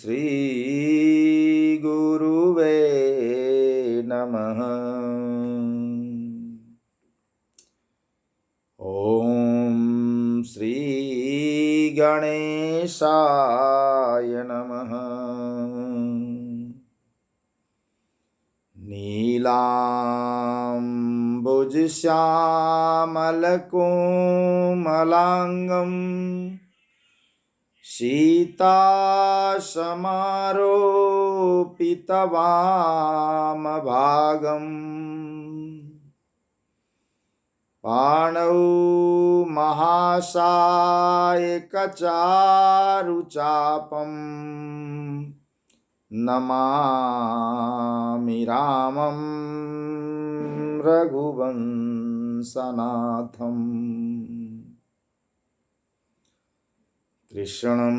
श्री गुरुवे नमः। ओम श्री गणेशाय नमः। नीलाम्बुजश्यामलकोमलाङ्गं सीतासमारोपितवामभागम् पाणौ महासायकचारुचापम् नमामि रामं रघुवंशनाथम्। कृष्णं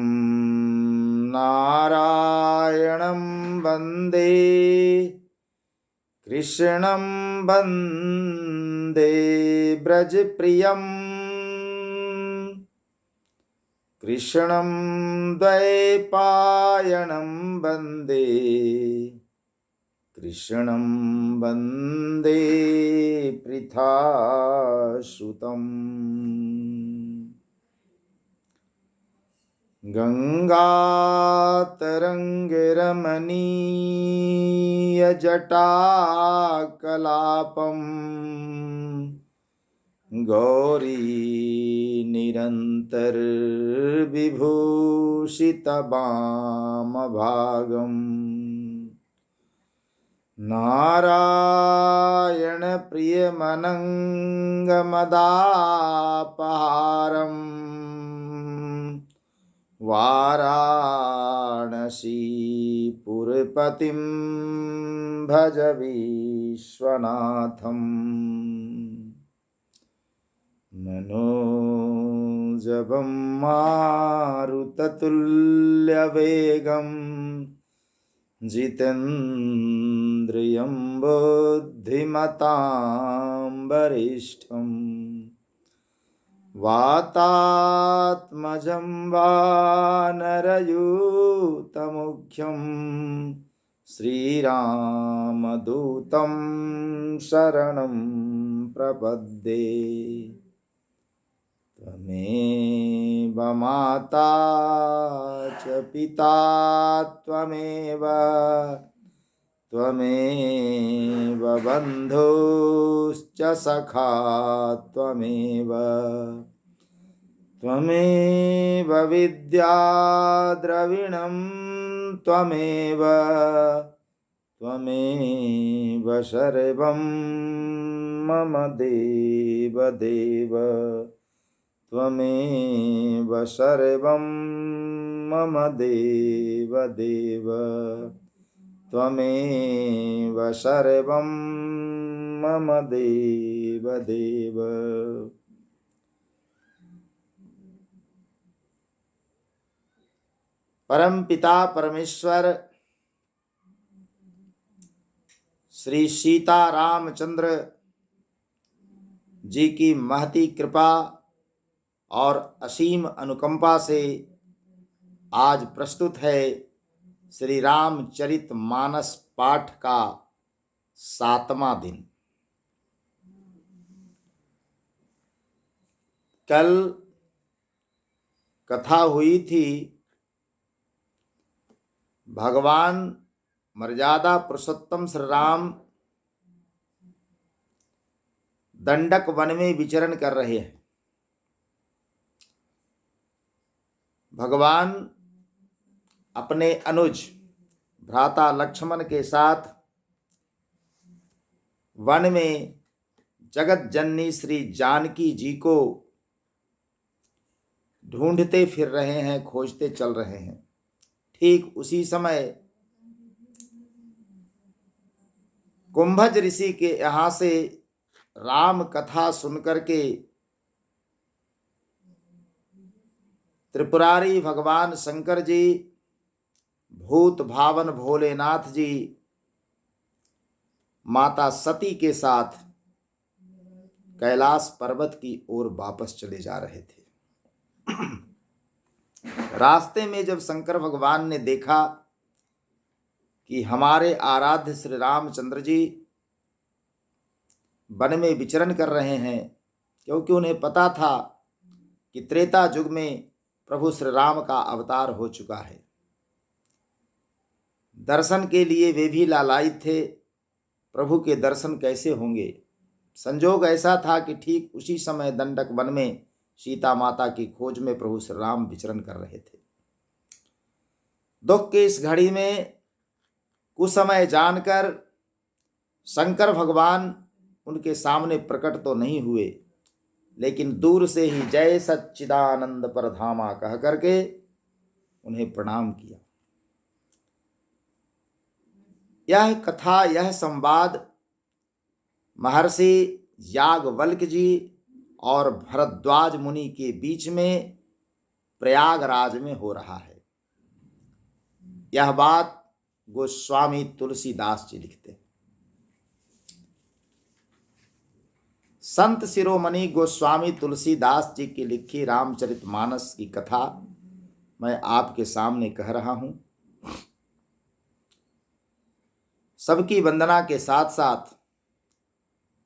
नारायणं वन्दे कृष्णं वन्दे ब्रजप्रियम् कृष्णं द्वैपायनं वन्दे कृष्णं वन्दे पृथासुतम्। गंगातरंगरमणीयजटाकलापं गौरी निरन्तरविभूषितवामभागम् नारायणप्रियमनङ्गमदापहारम् वाराणसीपुरपतिं भज विश्वनाथम्। मनोजवं मारुततुल्यवेगं जितेन्द्रियं बुद्धिमतां वरिष्ठम् वातात्मजं वानरयूतमुख्यं श्रीरामदूतं शरणं प्रपद्ये। त्वमेव माता च पिता त्वमेव त्वमेव बन्धुश्च सखा त्वमेव त्वमेव विद्या द्रविणं त्वमेव त्वमेव सर्वं मम देवदेव त्वमेव सर्वं मम देवदेव त्वमेव सर्वं मम देवदेव। परम पिता परमेश्वर श्री सीता रामचंद्र जी की महती कृपा और असीम अनुकंपा से आज प्रस्तुत है श्री रामचरितमानस पाठ का 7वां दिन। कल कथा हुई थी भगवान मर्यादा पुरुषोत्तम श्री राम दंडक वन में विचरण कर रहे हैं। भगवान अपने अनुज भ्राता लक्ष्मण के साथ वन में जगत जननी श्री जानकी जी को ढूंढते फिर रहे हैं, खोजते चल रहे हैं। ठीक उसी समय कुंभज ऋषि के यहाँ से राम कथा सुनकर के त्रिपुरारी भगवान शंकर जी, भूत भावन भोलेनाथ जी माता सती के साथ कैलाश पर्वत की ओर वापस चले जा रहे थे। रास्ते में जब शंकर भगवान ने देखा कि हमारे आराध्य श्री रामचंद्र जी वन में विचरण कर रहे हैं, क्योंकि उन्हें पता था कि त्रेता युग में प्रभु श्री राम का अवतार हो चुका है। दर्शन के लिए वे भी लालायित थे, प्रभु के दर्शन कैसे होंगे। संजोग ऐसा था कि ठीक उसी समय दंडक वन में सीता माता की खोज में प्रभु श्री राम विचरण कर रहे थे। दुख की इस घड़ी में कुसमय जानकर शंकर भगवान उनके सामने प्रकट तो नहीं हुए, लेकिन दूर से ही जय सच्चिदानंद परधामा कह करके उन्हें प्रणाम किया। यह कथा, यह संवाद महर्षि याज्ञवल्क्य जी और भरद्वाज मुनि के बीच में प्रयागराज में हो रहा है। यह बात गोस्वामी तुलसीदास जी लिखते हैं। संत शिरोमणि गोस्वामी तुलसीदास जी की लिखी रामचरितमानस की कथा मैं आपके सामने कह रहा हूं। सबकी वंदना के साथ साथ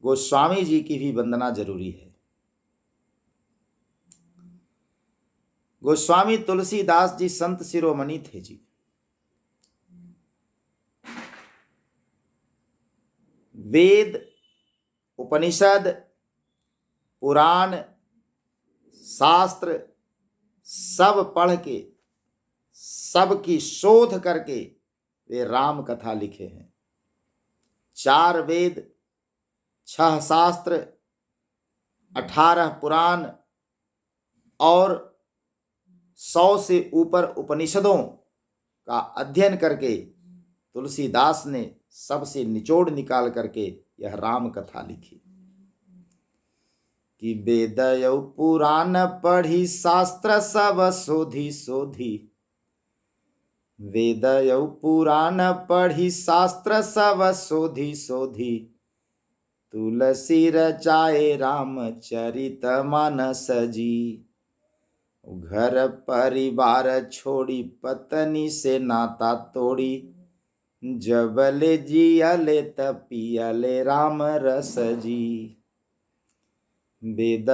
गोस्वामी जी की भी वंदना जरूरी है। गोस्वामी तुलसीदास जी संत शिरोमणि थे जी। वेद, उपनिषद, पुराण, शास्त्र सब पढ़ के, सबकी शोध करके वे राम कथा लिखे हैं। 4 वेद, 6 शास्त्र, 18 पुराण और 100 से ऊपर उपनिषदों का अध्ययन करके तुलसीदास ने सबसे निचोड़ निकाल करके यह राम कथा लिखी कि वेद पुराण पढ़ी शास्त्र सब शोधी शोधी। वेद पुराण पढ़ी शास्त्र सब शोधी शोधी। तुलसी रचाए रामचरित मानस जी। घर परिवार छोड़ी पत्नी से नाता तोड़ी। जबले जियले तपियले राम रस जी। वेद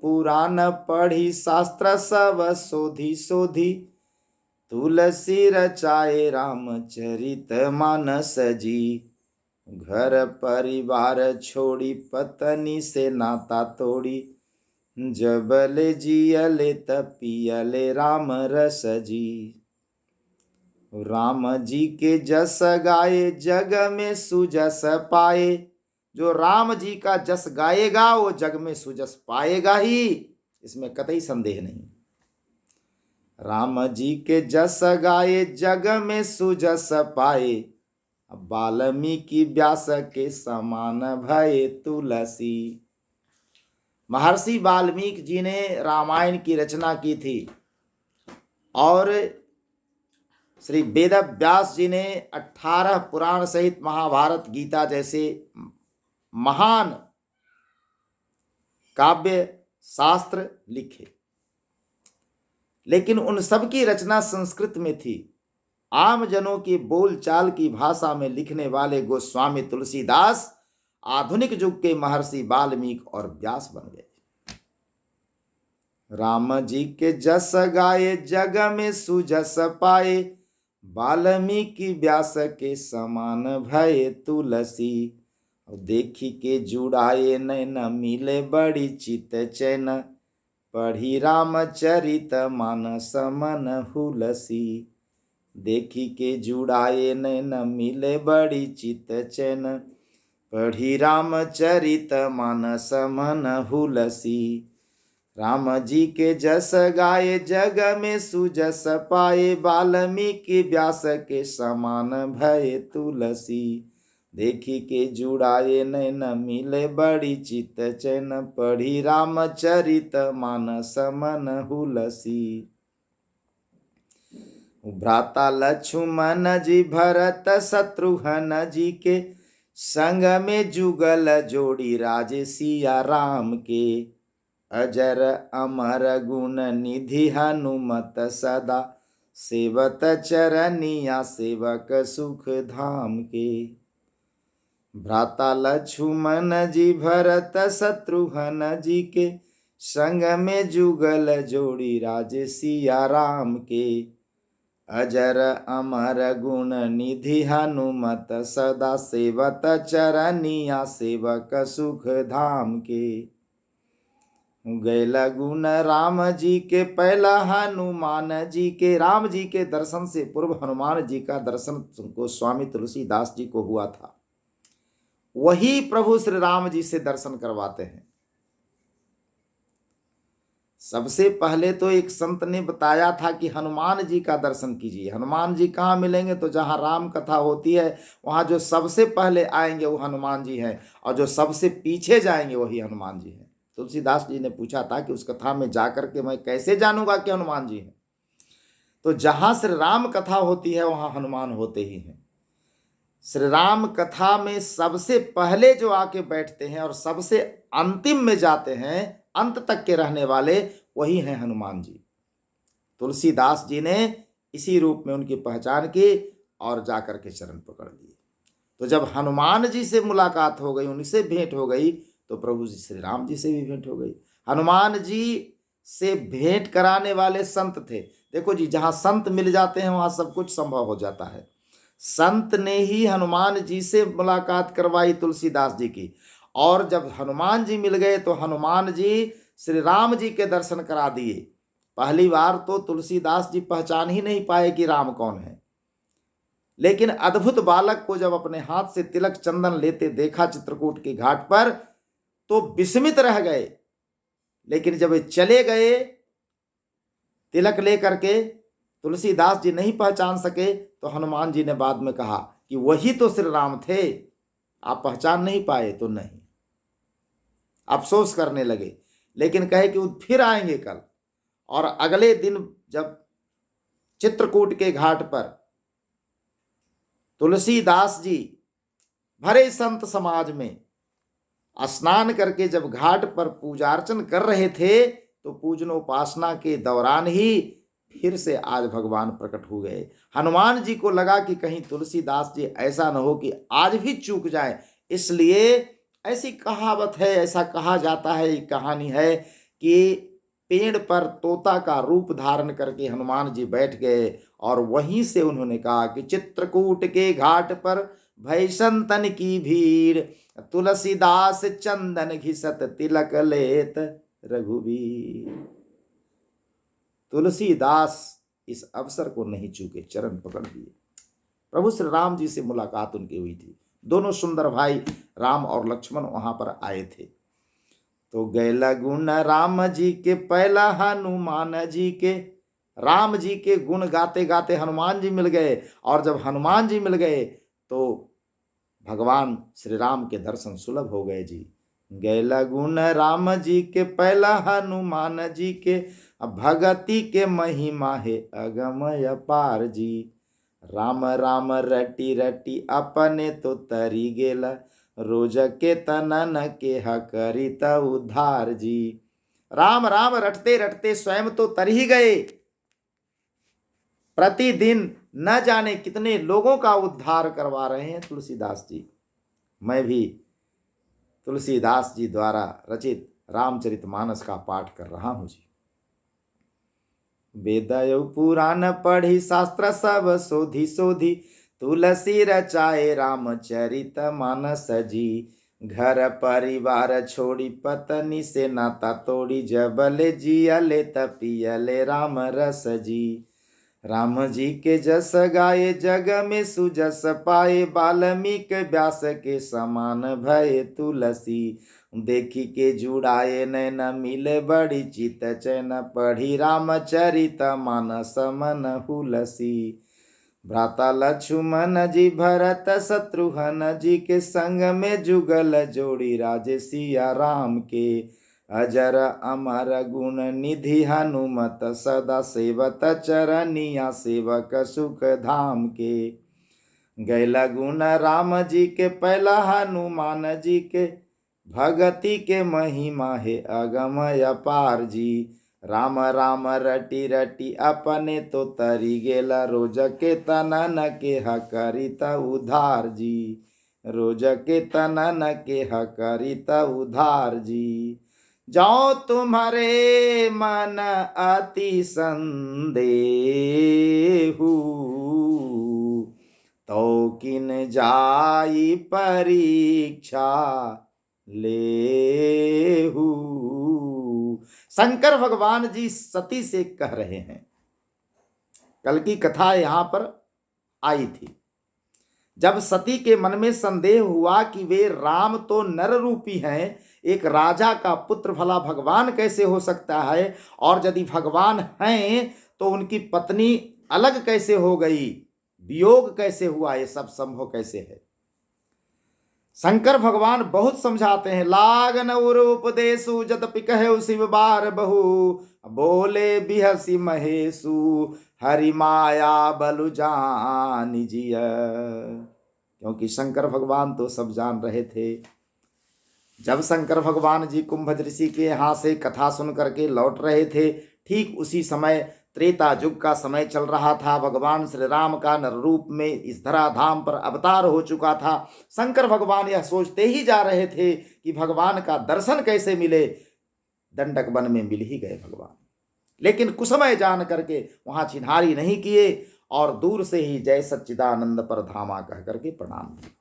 पुराण पढ़ी शास्त्र सब शोधी शोधी। तुलसी रचाए रामचरित मानस जी। घर परिवार छोड़ी पत्नी से नाता तोड़ी। जबले जियले तपियले राम रस जी। राम जी के जस गाए जग में सुजस पाए। जो राम जी का जस गाएगा वो जग में सुजस पाएगा ही, इसमें कतई संदेह नहीं। राम जी के जस गाए जग में सुजस पाए। वाल्मीकि व्यास के समान भये तुलसी। महर्षि वाल्मीकि जी ने रामायण की रचना की थी और श्री वेद व्यास जी ने 18 पुराण सहित महाभारत, गीता जैसे महान काव्य शास्त्र लिखे। लेकिन उन सब की रचना संस्कृत में थी। आम जनों की बोलचाल की भाषा में लिखने वाले गोस्वामी तुलसीदास आधुनिक युग के महर्षि वाल्मीकि और व्यास बन गए। राम जी के जस गाए जग में सुजस पाए। वाल्मीकि व्यास के समान भये तुलसी। देखी के जुड़ाए नैन मिले बड़ी चित चैन। पढ़ी रामचरित मानस मन हुलसी। देखी के जुड़ाए नैन मिले बड़ी चित चैन। पढ़ी रामचरित मानस मन हुलसी। राम जी के जस गाए जग में सुजस पाए। वाल्मीकि व्यास के समान भये तुलसी। देखी के जुड़ाए नैन मिले बड़ी चित चैन। पढ़ी रामचरित मानस मन हुलसी। भ्राता लक्ष्मण जी भरत शत्रुघ्न जी के संग में जुगल जोड़ी राजे सिया राम के। अजर अमर गुण निधि हनुमत सदा, सेवत चरनिया सेवक सुख धाम के। भ्राता लक्ष्मण जी भरत शत्रुघ्न जी के, संग में जुगल जोड़ी राज सिया राम के। अजर अमर गुण निधि हनुमत सदा, सेवत चरनिया सेवक सुख धाम के। गैला गुण राम जी के पहला हनुमान जी के। राम जी के दर्शन से पूर्व हनुमान जी का दर्शन को स्वामी तुलसीदास जी को हुआ था, वही प्रभु श्री राम जी से दर्शन करवाते हैं। सबसे पहले तो एक संत ने बताया था कि हनुमान जी का दर्शन कीजिए। हनुमान जी कहाँ मिलेंगे? तो जहाँ राम कथा होती है वहाँ जो सबसे पहले आएंगे वो हनुमान जी हैं, और जो सबसे पीछे जाएंगे वही हनुमान जी हैं। तुलसीदास जी ने पूछा था कि उस कथा में जाकर के मैं कैसे जानूंगा कि हनुमान जी हैं? तो जहाँ श्री राम कथा होती है वहाँ हनुमान होते ही हैं। श्री राम कथा में सबसे पहले जो आके बैठते हैं और सबसे अंतिम में जाते हैं, अंत तक के रहने वाले, वही हैं हनुमान जी। तुलसीदास जी ने इसी रूप में उनकी पहचान की और जाकर के चरण पकड़ लिए। तो जब हनुमान जी से मुलाकात हो गई, उनसे भेंट हो गई, तो प्रभु जी श्री राम जी से भी भेंट हो गई। हनुमान जी से भेंट कराने वाले संत थे। देखो जी, जहाँ संत मिल जाते हैं वहाँ सब कुछ संभव हो जाता है। संत ने ही हनुमान जी से मुलाकात करवाई तुलसीदास जी की, और जब हनुमान जी मिल गए तो हनुमान जी श्री राम जी के दर्शन करा दिए। पहली बार तो तुलसीदास जी पहचान ही नहीं पाए कि राम कौन है, लेकिन अद्भुत बालक को जब अपने हाथ से तिलक चंदन लेते देखा चित्रकूट के घाट पर, तो विस्मित रह गए। लेकिन जब वे चले गए तिलक लेकर के, तुलसीदास जी नहीं पहचान सके, तो हनुमान जी ने बाद में कहा कि वही तो श्री राम थे, आप पहचान नहीं पाए? तो नहीं, अफसोस करने लगे। लेकिन कहे कि वो फिर आएंगे कल। और अगले दिन जब चित्रकूट के घाट पर तुलसीदास जी भरे संत समाज में स्नान करके जब घाट पर पूजा अर्चन कर रहे थे, तो पूजनोपासना के दौरान ही फिर से आज भगवान प्रकट हो गए। हनुमान जी को लगा कि कहीं तुलसीदास जी ऐसा न हो कि आज भी चूक जाए, इसलिए ऐसी कहावत है, ऐसा कहा जाता है, एक कहानी है कि पेड़ पर तोता का रूप धारण करके हनुमान जी बैठ गए, और वहीं से उन्होंने कहा कि चित्रकूट के घाट पर भई संतन की भीड़, तुलसीदास चंदन घिसत तिलक लेत रघुवीर। तुलसीदास इस अवसर को नहीं चूके, चरण पकड़ लिए। प्रभु श्री राम जी से मुलाकात उनकी हुई थी। दोनों सुंदर भाई राम और लक्ष्मण वहां पर आए थे। तो गैला गुण राम जी के पहला हनुमान जी के। राम जी के गुण गाते गाते हनुमान जी मिल गए, और जब हनुमान जी मिल गए तो भगवान श्री राम के दर्शन सुलभ हो गए जी। गैला गुण राम जी के पहला हनुमान जी के, भगति के महिमा है अगमय अपार जी। राम राम रटी रटी अपने तो तरी गेला, रोज के तनन के हकरित उद्धार जी। राम राम रटते रटते स्वयं तो तर ही गए, प्रतिदिन न जाने कितने लोगों का उद्धार करवा रहे हैं तुलसीदास जी। मैं भी तुलसीदास जी द्वारा रचित रामचरितमानस का पाठ कर रहा हूं जी। वेद पुराण पढ़ी शास्त्र सब शोधी शोधी, तुलसी रचाए रामचरित मानस जी। घर परिवार छोड़ी पत्नी से नाता तोड़ी, जबले जियले तपियले राम रस जी। राम जी के जस गाए जग में सुजस पाए, वाल्मीकि व्यास के समान भय तुलसी। देखी के जुड़ाए नैन मिले बड़ी चित चैन, पढ़ी रामचरित मानस मन हुलसी। भ्राता लक्ष्मण जी भरत शत्रुघ्न जी के, संग में जुगल जोड़ी राज सिया राम के। अजर अमर गुण निधि हनुमत सदा, सेवत चरनिया सेवक सुख धाम के। गैला गुण राम जी के पहला हनुमान जी के, भगति के महिमा है अगम अपार जी। राम राम रटी रटी अपने तो तरी गेला, रोज के तनन के हकरिता उधार जी। रोज के तनन के हकरिता उधार जी। जाओ तुम्हारे मन अति संदेहु, तो किन जाई परीक्षा लेहू। शंकर भगवान जी सती से कह रहे हैं। कल की कथा यहां पर आई थी। जब सती के मन में संदेह हुआ कि वे राम तो नर रूपी हैं, एक राजा का पुत्र भला भगवान कैसे हो सकता है, और यदि भगवान हैं तो उनकी पत्नी अलग कैसे हो गई, वियोग कैसे हुआ, ये सब संभव कैसे है। शंकर भगवान बहुत समझाते हैं। लागन उर उपदेशु जत पिकहु शिव बार बहु, बोले बिहसी महेशु हरि माया बलु जान जिय। क्योंकि शंकर भगवान तो सब जान रहे थे। जब शंकर भगवान जी कुंभ ऋषि के यहाँ से कथा सुन करके लौट रहे थे, ठीक उसी समय त्रेता युग का समय चल रहा था। भगवान श्री राम का नर रूप में इस धराधाम पर अवतार हो चुका था। शंकर भगवान यह सोचते ही जा रहे थे कि भगवान का दर्शन कैसे मिले। दंडक वन में मिल ही गए भगवान, लेकिन कुसमय जान करके वहां चिन्हारी नहीं किए और दूर से ही जय सच्चिदानंद पर धामा कह करके प्रणाम किया।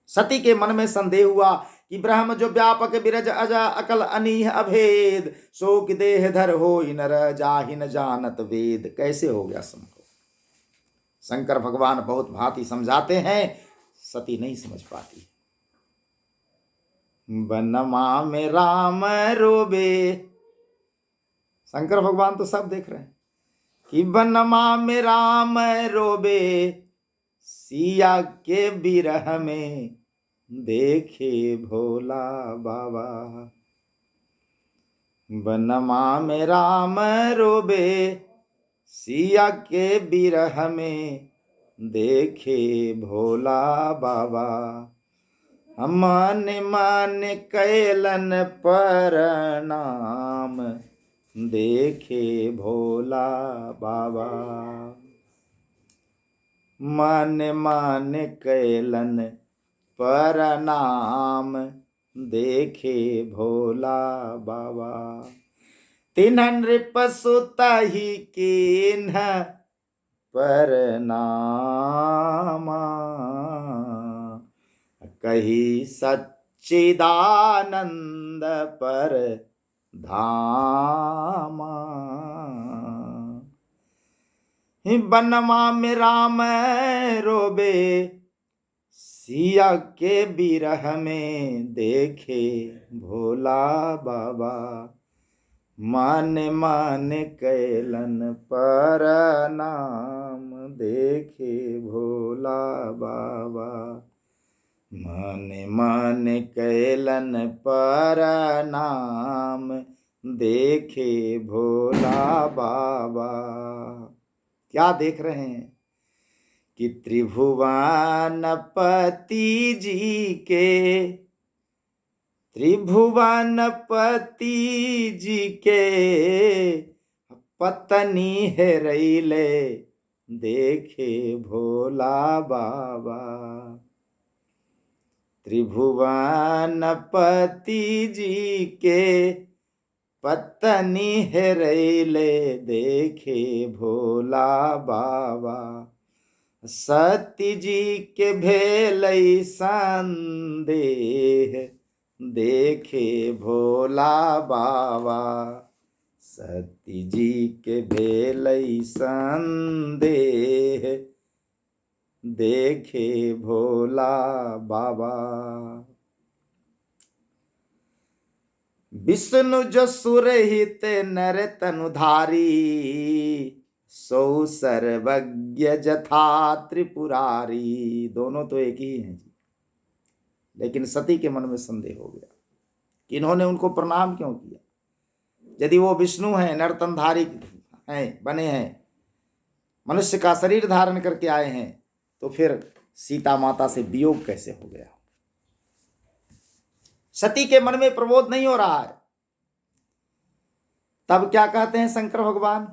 सती के मन में संदेह हुआ कि ब्रह्म जो व्यापक बिरज अजा अकल अनीह अभेद, शोक देह धर हो नर जाहि न जानत वेद। कैसे हो गया संभव। शंकर भगवान बहुत भांति समझाते हैं, सती नहीं समझ पाती। बनमा में राम रोबे, शंकर भगवान तो सब देख रहे हैं कि बनमा में राम रोबे, सिया के बिरह में देखे भोला बाबा। बनमा में राम रोबे, सिया के बिरह में देखे भोला बाबा। मन मन कैलन परनाम, देखे भोला बाबा। मन मन कैलन परनाम, देखे भोला बाबा। तिन्ह नृप सुतहि कीन्ह परनामा, कही सच्चिदानंद पर धामा। बनमा में राम रोबे, सिया के बिरह में देखे भोला बाबा। मन मन कैलन परनाम, देखे भोला बाबा। मन मन कैलन परनाम, देखे भोला बाबा। क्या देख रहे हैं कि त्रिभुवनपति जी के, त्रिभुवनपति जी के पत्नी है रैले, देखे भोला बाबा। त्रिभुवनपति जी के पत्नी है रैले, देखे भोला बाबा। सती जी के भेलई संदेह, देखे भोला बाबा। सती जी के भेलई संदेह, देखे भोला बाबा। विष्णु जो सुरहित नर तनुधारी, सौ सर्वज्ञ जथा त्रिपुरारी। दोनों तो एक ही हैं जी, लेकिन सती के मन में संदेह हो गया कि इन्होंने उनको प्रणाम क्यों किया। यदि वो विष्णु हैं, नरतनधारी हैं, बने हैं, मनुष्य का शरीर धारण करके आए हैं, तो फिर सीता माता से वियोग कैसे हो गया। सती के मन में प्रबोध नहीं हो रहा है। तब क्या कहते हैं शंकर भगवान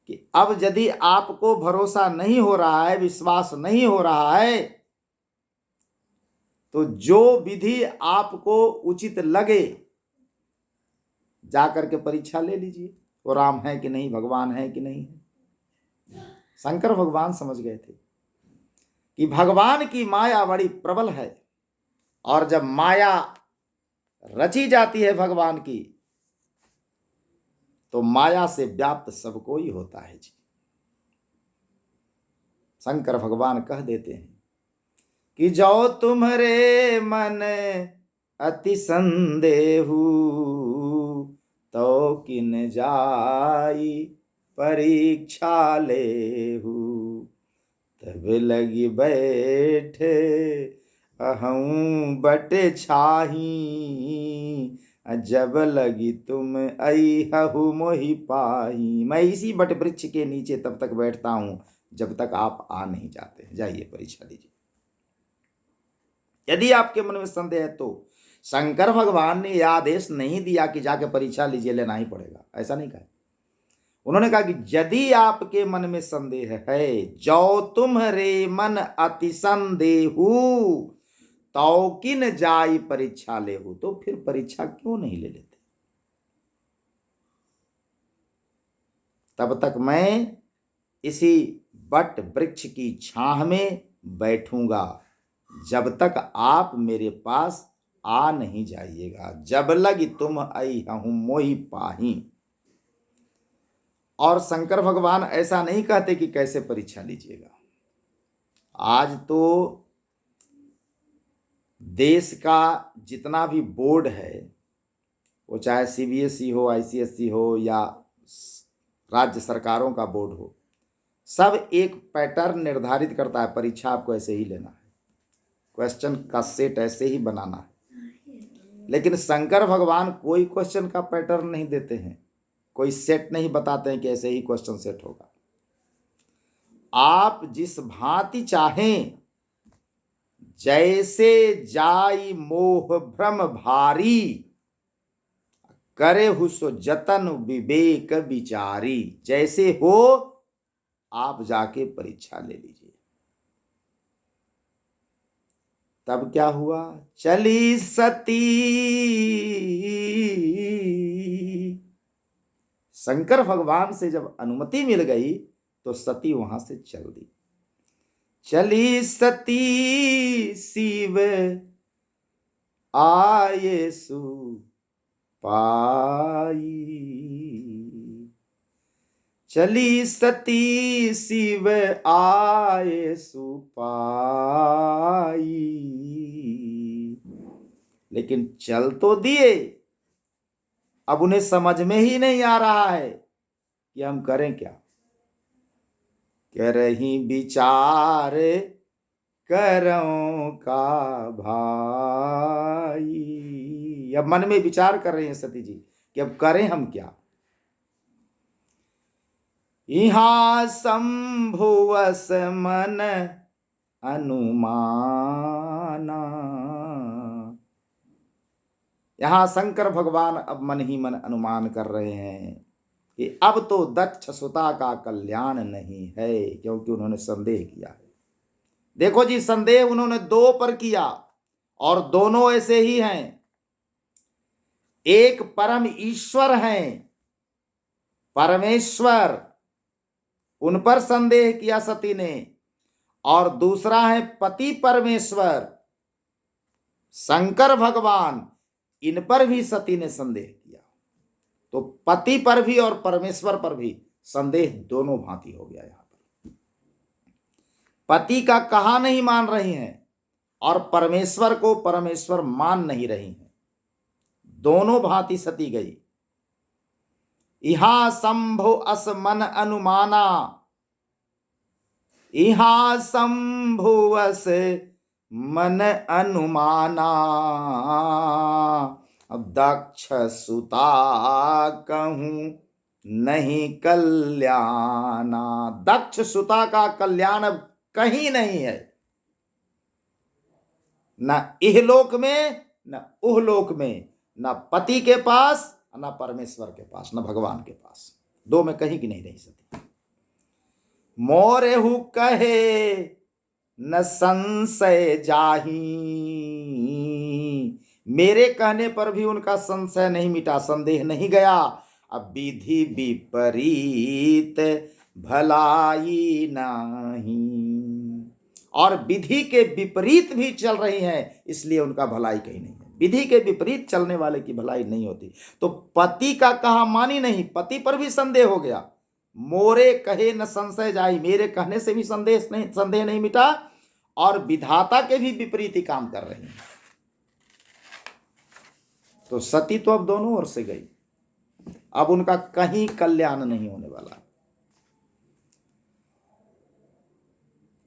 कि अब यदि आपको भरोसा नहीं हो रहा है, विश्वास नहीं हो रहा है, तो जो विधि आपको उचित लगे जाकर के परीक्षा ले लीजिए, वो राम है कि नहीं, भगवान है कि नहीं है। शंकर भगवान समझ गए थे कि भगवान की माया बड़ी प्रबल है, और जब माया रची जाती है भगवान की, तो माया से व्याप्त सबको ही होता है जी। शंकर भगवान कह देते हैं कि जो तुम्हारे मन अति संदेहु, तो किन जाई परीक्षा लेहु, तब लगी बैठे अहूँ बट छाही, जब लगी तुम अइहु मोहि पाही। मैं इसी बट वृक्ष के नीचे तब तक बैठता हूं जब तक आप आ नहीं जाते। जाइए परीक्षा लीजिए। यदि आपके मन में संदेह है तो शंकर भगवान ने यह आदेश नहीं दिया कि जाके परीक्षा लीजिए, लेना ही पड़ेगा, ऐसा नहीं कहा। उन्होंने कहा कि यदि आपके मन में संदेह है, जो तुम्हारे मन अति संदेहु, तो किन जाई परीक्षा लेहु, तो फिर परीक्षा क्यों नहीं ले लेते। तब तक मैं इसी बट वृक्ष की छाह में बैठूंगा जब तक आप मेरे पास आ नहीं जाइएगा। जब लगी तुम अइहु मोहि पाही। और शंकर भगवान ऐसा नहीं कहते कि कैसे परीक्षा लीजिएगा। आज तो देश का जितना भी बोर्ड है, वो चाहे सीबीएसई हो, आईसीएसई हो, या राज्य सरकारों का बोर्ड हो, सब एक पैटर्न निर्धारित करता है, परीक्षा आपको ऐसे ही लेना है, क्वेश्चन का सेट ऐसे ही बनाना है। लेकिन शंकर भगवान कोई क्वेश्चन का पैटर्न नहीं देते हैं, कोई सेट नहीं बताते हैं कि ऐसे ही क्वेश्चन सेट होगा। आप जिस भांति चाहें, जैसे जाई मोह भ्रम भारी, करे हुसो जतन विवेक विचारी। जैसे हो आप जाके परीक्षा ले लीजिए। तब क्या हुआ, चली सती, शंकर भगवान से जब अनुमति मिल गई तो सती वहां से चल दी। चली सती शिव आये सु पाई, चली सती शिव आये सु पाई। लेकिन चल तो दिए, अब उन्हें समझ में ही नहीं आ रहा है कि हम करें क्या। कह रही विचार करो का भाई। अब मन में विचार कर रहे हैं सती जी कि अब करें हम क्या। यहाँ संभुवस मन अनुमाना। यहां शंकर भगवान अब मन ही मन अनुमान कर रहे हैं कि अब तो दक्ष सुता का कल्याण नहीं है, क्योंकि उन्होंने संदेह किया है। देखो जी, संदेह उन्होंने दो पर किया और दोनों ऐसे ही हैं। एक परम ईश्वर हैं, परमेश्वर, उन पर संदेह किया सती ने, और दूसरा है पति परमेश्वर शंकर भगवान, इन पर भी सती ने संदेह किया। तो पति पर भी और परमेश्वर पर भी संदेह दोनों भांति हो गया। यहां पर पति का कहा नहीं मान रही हैं और परमेश्वर को परमेश्वर मान नहीं रही हैं, दोनों भांति सती गई। इहा संभो अस मन अनुमाना, इहा संभुवस मन अनुमाना। अब दक्ष सुता कहूं नहीं कल्याणा। दक्ष सुता का कल्याण अब कहीं नहीं है। न इहलोक में न उहलोक में, न पति के पास न परमेश्वर के पास, न भगवान के पास, दो में कहीं की नहीं रह सकती। मोरेहु कहे न संशय जाही, मेरे कहने पर भी उनका संशय नहीं मिटा, संदेह नहीं गया। अब विधि विपरीत भलाई नहीं, और विधि के विपरीत भी चल रही हैं, इसलिए उनका भलाई कहीं नहीं है। विधि के विपरीत चलने वाले की भलाई नहीं होती। तो पति का कहा मानी नहीं, पति पर भी संदेह हो गया। मोरे कहे न संशय जाई, मेरे कहने से भी संदेह नहीं मिटा, और विधाता के भी विपरीत ही काम कर रहे हैं। तो सती तो अब दोनों ओर से गई, अब उनका कहीं कल्याण नहीं होने वाला।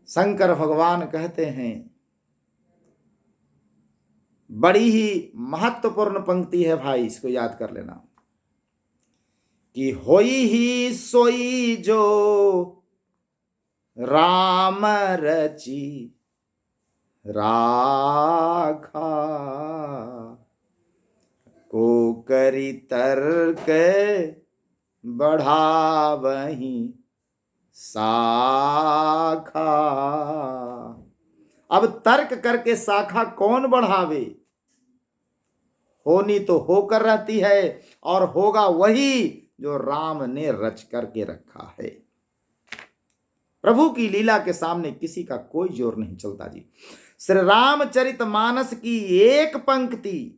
शंकर भगवान कहते हैं, बड़ी ही महत्वपूर्ण पंक्ति है भाई, इसको याद कर लेना, कि होई ही सोई जो राम रची राखा, को करी तर्क बढ़ावही शाखा। अब तर्क करके शाखा कौन बढ़ावे? होनी तो होकर रहती है, और होगा वही जो राम ने रच करके रखा है। प्रभु की लीला के सामने किसी का कोई जोर नहीं चलता जी। श्री रामचरितमानस की एक पंक्ति,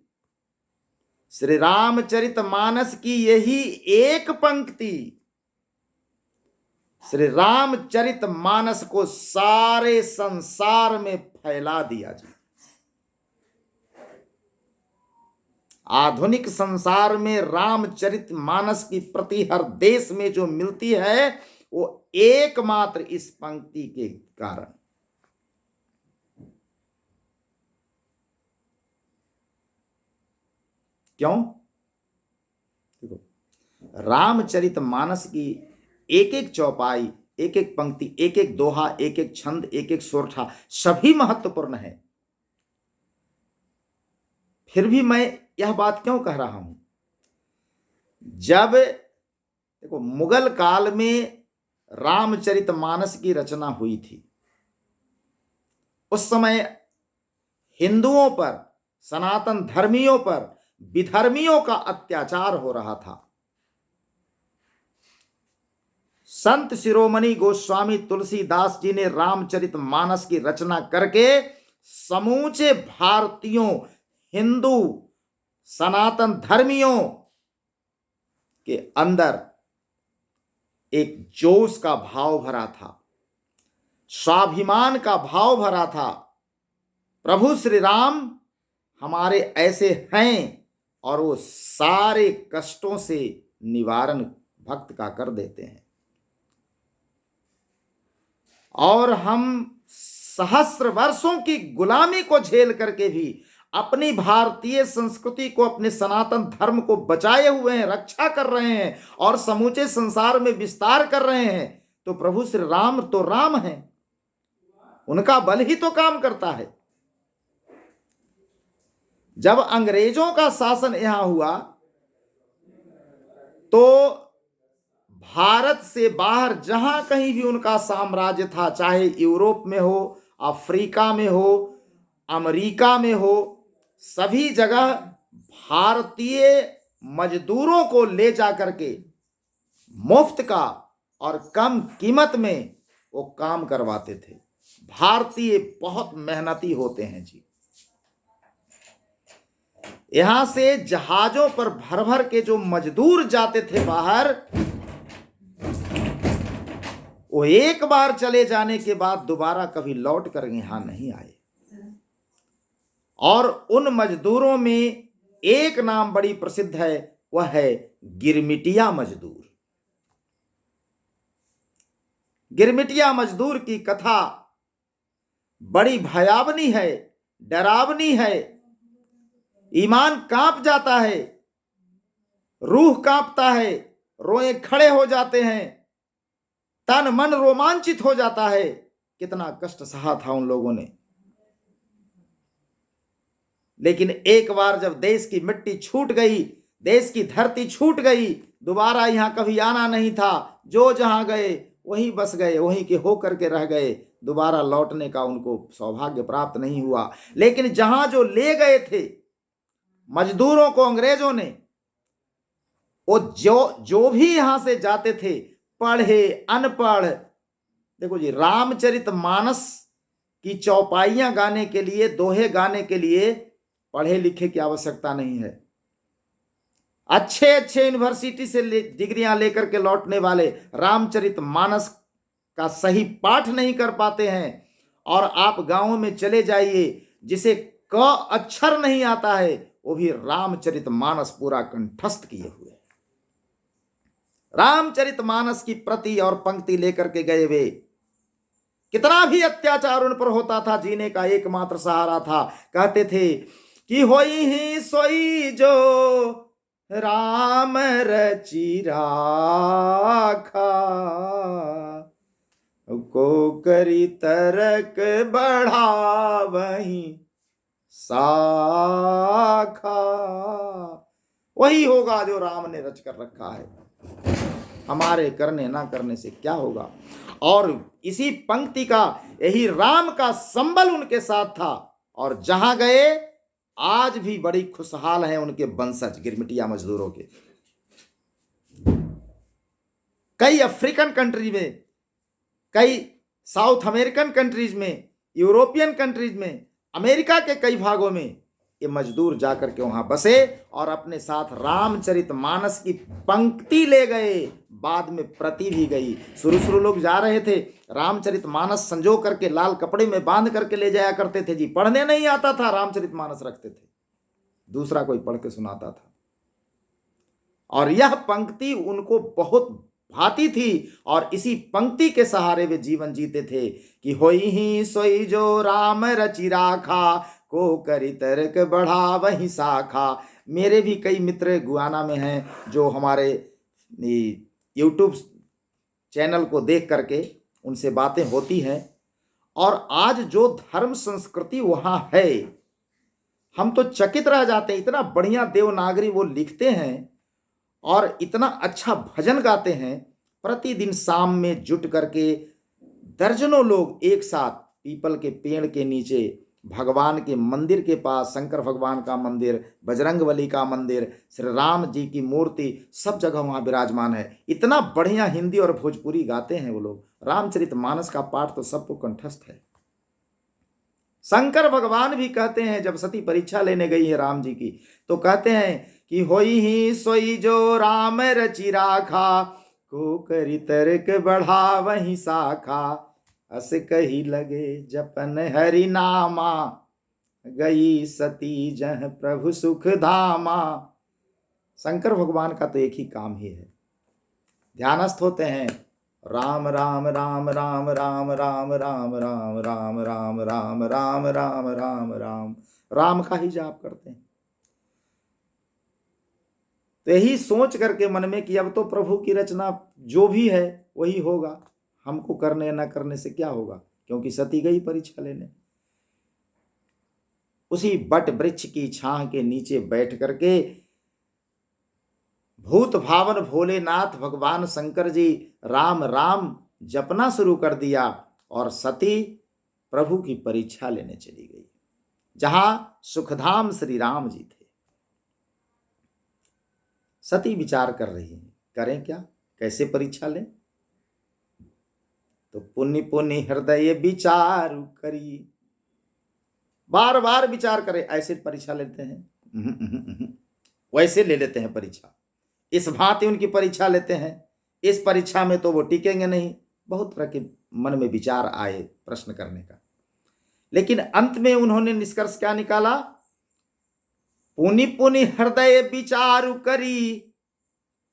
श्री रामचरितमानस की यही एक पंक्ति श्री रामचरितमानस को सारे संसार में फैला दिया जी। आधुनिक संसार में रामचरितमानस की प्रति हर देश में जो मिलती है, वो एकमात्र इस पंक्ति के कारण। क्यों? देखो, रामचरितमानस की एक एक चौपाई, एक एक पंक्ति, एक एक दोहा, एक एक छंद, एक एक सोरठा, सभी महत्वपूर्ण है। फिर भी मैं यह बात क्यों कह रहा हूं? जब देखो, मुगल काल में रामचरितमानस की रचना हुई थी, उस समय हिंदुओं पर, सनातन धर्मियों पर, विधर्मियों का अत्याचार हो रहा था। संत शिरोमणि गोस्वामी तुलसीदास जी ने रामचरितमानस की रचना करके समूचे भारतीयों, हिंदू, सनातन धर्मियों के अंदर एक जोश का भाव भरा था, स्वाभिमान का भाव भरा था। प्रभु श्री राम हमारे ऐसे हैं, और वो सारे कष्टों से निवारण भक्त का कर देते हैं। और हम सहस्र वर्षों की गुलामी को झेल करके भी अपनी भारतीय संस्कृति को, अपने सनातन धर्म को बचाए हुए हैं, रक्षा कर रहे हैं, और समूचे संसार में विस्तार कर रहे हैं। तो प्रभु श्री राम तो राम हैं, उनका बल ही तो काम करता है। जब अंग्रेजों का शासन यहां हुआ, तो भारत से बाहर जहां कहीं भी उनका साम्राज्य था, चाहे यूरोप में हो, अफ्रीका में हो, अमेरिका में हो, सभी जगह भारतीय मजदूरों को ले जा करके मुफ्त का और कम कीमत में वो काम करवाते थे। भारतीय बहुत मेहनती होते हैं जी। यहां से जहाजों पर भर भर के जो मजदूर जाते थे बाहर, वो एक बार चले जाने के बाद दोबारा कभी लौट कर यहां नहीं आए। और उन मजदूरों में एक नाम बड़ी प्रसिद्ध है, वह है गिरमिटिया मजदूर। गिरमिटिया मजदूर की कथा बड़ी भयावनी है, डरावनी है। ईमान कांप जाता है, रूह कांपता है, रोए खड़े हो जाते हैं, तन मन रोमांचित हो जाता है। कितना कष्ट सहा था उन लोगों ने। लेकिन एक बार जब देश की मिट्टी छूट गई, देश की धरती छूट गई, दोबारा यहाँ कभी आना नहीं था। जो जहां गए वहीं बस गए, वहीं के होकर के रह गए। दोबारा लौटने का उनको सौभाग्य प्राप्त नहीं हुआ। लेकिन जहां जो ले गए थे मजदूरों को अंग्रेजों ने, वो जो भी यहां से जाते थे, पढ़े अनपढ़, देखो जी, रामचरितमानस की चौपाइयां गाने के लिए, दोहे गाने के लिए पढ़े लिखे की आवश्यकता नहीं है। अच्छे अच्छे यूनिवर्सिटी से डिग्रियां लेकर के लौटने वाले रामचरितमानस का सही पाठ नहीं कर पाते हैं। और आप गांवों में चले जाइए, जिसे क अक्षर नहीं आता है, वो भी रामचरितमानस पूरा कंठस्थ किए हुए। रामचरितमानस की प्रति और पंक्ति लेकर के गए वे। कितना भी अत्याचार उन पर होता था, जीने का एकमात्र सहारा था। कहते थे कि होई ही सोई जो राम रचि राखा, को करी तरक बढ़ावहीं साखा। वही होगा जो राम ने रच कर रखा है, हमारे करने ना करने से क्या होगा। और इसी पंक्ति का, यही राम का संबल उनके साथ था। और जहां गए आज भी बड़ी खुशहाल हैं उनके वंशज, गिरमिटिया मजदूरों के। कई अफ्रीकन कंट्री में, कई साउथ अमेरिकन कंट्रीज में, यूरोपियन कंट्रीज में, अमेरिका के कई भागों में ये मजदूर जाकर के वहां बसे और अपने साथ रामचरितमानस की पंक्ति ले गए। बाद में प्रति भी गई। शुरू लोग जा रहे थे, रामचरितमानस संजो करके लाल कपड़े में बांध करके ले जाया करते थे जी। पढ़ने नहीं आता था, रामचरितमानस रखते थे, दूसरा कोई पढ़ के सुनाता था। और यह पंक्ति उनको बहुत भाती थी, और इसी पंक्ति के सहारे वे जीवन जीते थे कि होई ही सोई जो राम रचि राखा, को करी तरक बढ़ा वही शाखा। मेरे भी कई मित्र गुयाना में हैं जो हमारे यूट्यूब चैनल को देख करके उनसे बातें होती हैं। और आज जो धर्म संस्कृति वहाँ है, हम तो चकित रह जाते हैं। इतना बढ़िया देवनागरी वो लिखते हैं और इतना अच्छा भजन गाते हैं। प्रतिदिन शाम में जुट करके दर्जनों लोग एक साथ पीपल के पेड़ के नीचे, भगवान के मंदिर के पास, शंकर भगवान का मंदिर, बजरंगबली का मंदिर, श्री राम जी की मूर्ति, सब जगह वहाँ विराजमान है। इतना बढ़िया हिंदी और भोजपुरी गाते हैं वो लोग। रामचरितमानस का पाठ तो सबको कंठस्थ है। शंकर भगवान भी कहते हैं, जब सती परीक्षा लेने गई है राम जी की, तो कहते हैं कि होई ही सोई जो राम रचि राखा, को करी तरक बढ़ा वही शाखा। अस कही लगे जपन हरि नामा, गई सती जह प्रभु सुख धामा। शंकर भगवान का तो एक ही काम ही है, ध्यानस्थ होते हैं, राम राम राम राम राम राम राम राम राम राम राम राम राम राम राम राम का ही जाप करते हैं। तो यही सोच करके मन में कि अब तो प्रभु की रचना जो भी है वही होगा, हमको करने न करने से क्या होगा, क्योंकि सती गई परीक्षा लेने। उसी बट वृक्ष की छाह के नीचे बैठ करके भूत भावन भोलेनाथ भगवान शंकर जी राम राम जपना शुरू कर दिया, और सती प्रभु की परीक्षा लेने चली गई, जहां सुखधाम श्री राम जी थे। सती विचार कर रही है, करें क्या, कैसे परीक्षा लें। तो पुण्य पुण्य हृदय विचार करी, बार बार विचार करें। ऐसे परीक्षा लेते हैं, वैसे ले लेते हैं परीक्षा, इस भांति उनकी परीक्षा लेते हैं। इस परीक्षा में तो वो टिकेंगे नहीं। बहुत तरह के मन में विचार आए प्रश्न करने का, लेकिन अंत में उन्होंने निष्कर्ष क्या निकाला, पुनि पुनि हृदय विचार करी,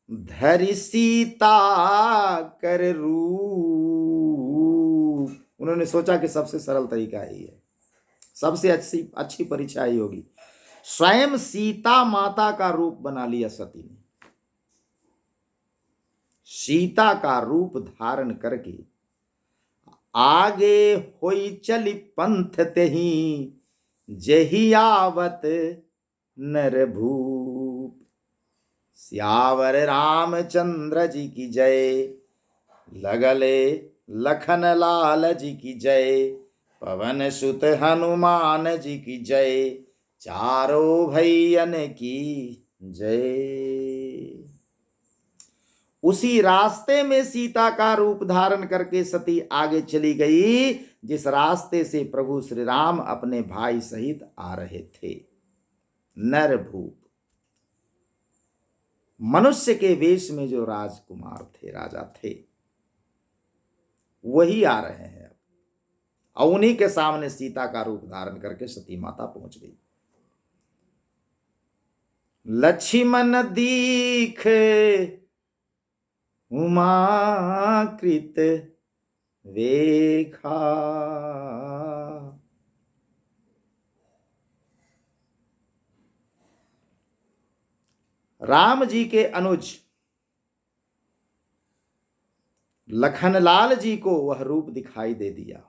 धरि सीता कर रूप। उन्होंने सोचा कि सबसे सरल तरीका यही है, सबसे अच्छी परीक्षा ही होगी। स्वयं सीता माता का रूप बना लिया सती ने। सीता का रूप धारण करके आगे होई चली पंथ तेही, जही आवत नर भूप। सियावर रामचंद्र जी की जय, लगले लखन लाल जी की जय, पवन सुत हनुमान जी की जय, चारों भैयन की जय। उसी रास्ते में सीता का रूप धारण करके सती आगे चली गई, जिस रास्ते से प्रभु श्री राम अपने भाई सहित आ रहे थे। नर भूप, मनुष्य के वेश में जो राजकुमार थे, राजा थे, वही आ रहे हैं अब। और उन्हीं के सामने सीता का रूप धारण करके सती माता पहुंच गई। लक्ष्मण दीख उमाकृत वेखा, राम जी के अनुज लखनलाल जी को वह रूप दिखाई दे दिया।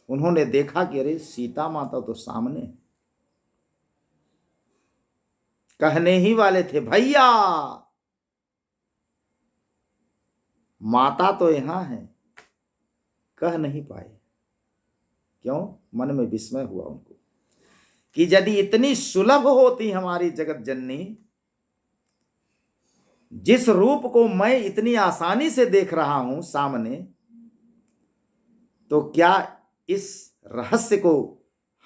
उन्होंने देखा कि अरे सीता माता तो सामने। कहने ही वाले थे भैया माता तो यहां है, कह नहीं पाए। क्यों? मन में विस्मय हुआ उनको कि यदि इतनी सुलभ होती हमारी जगत जननी, जिस रूप को मैं इतनी आसानी से देख रहा हूं सामने, तो क्या इस रहस्य को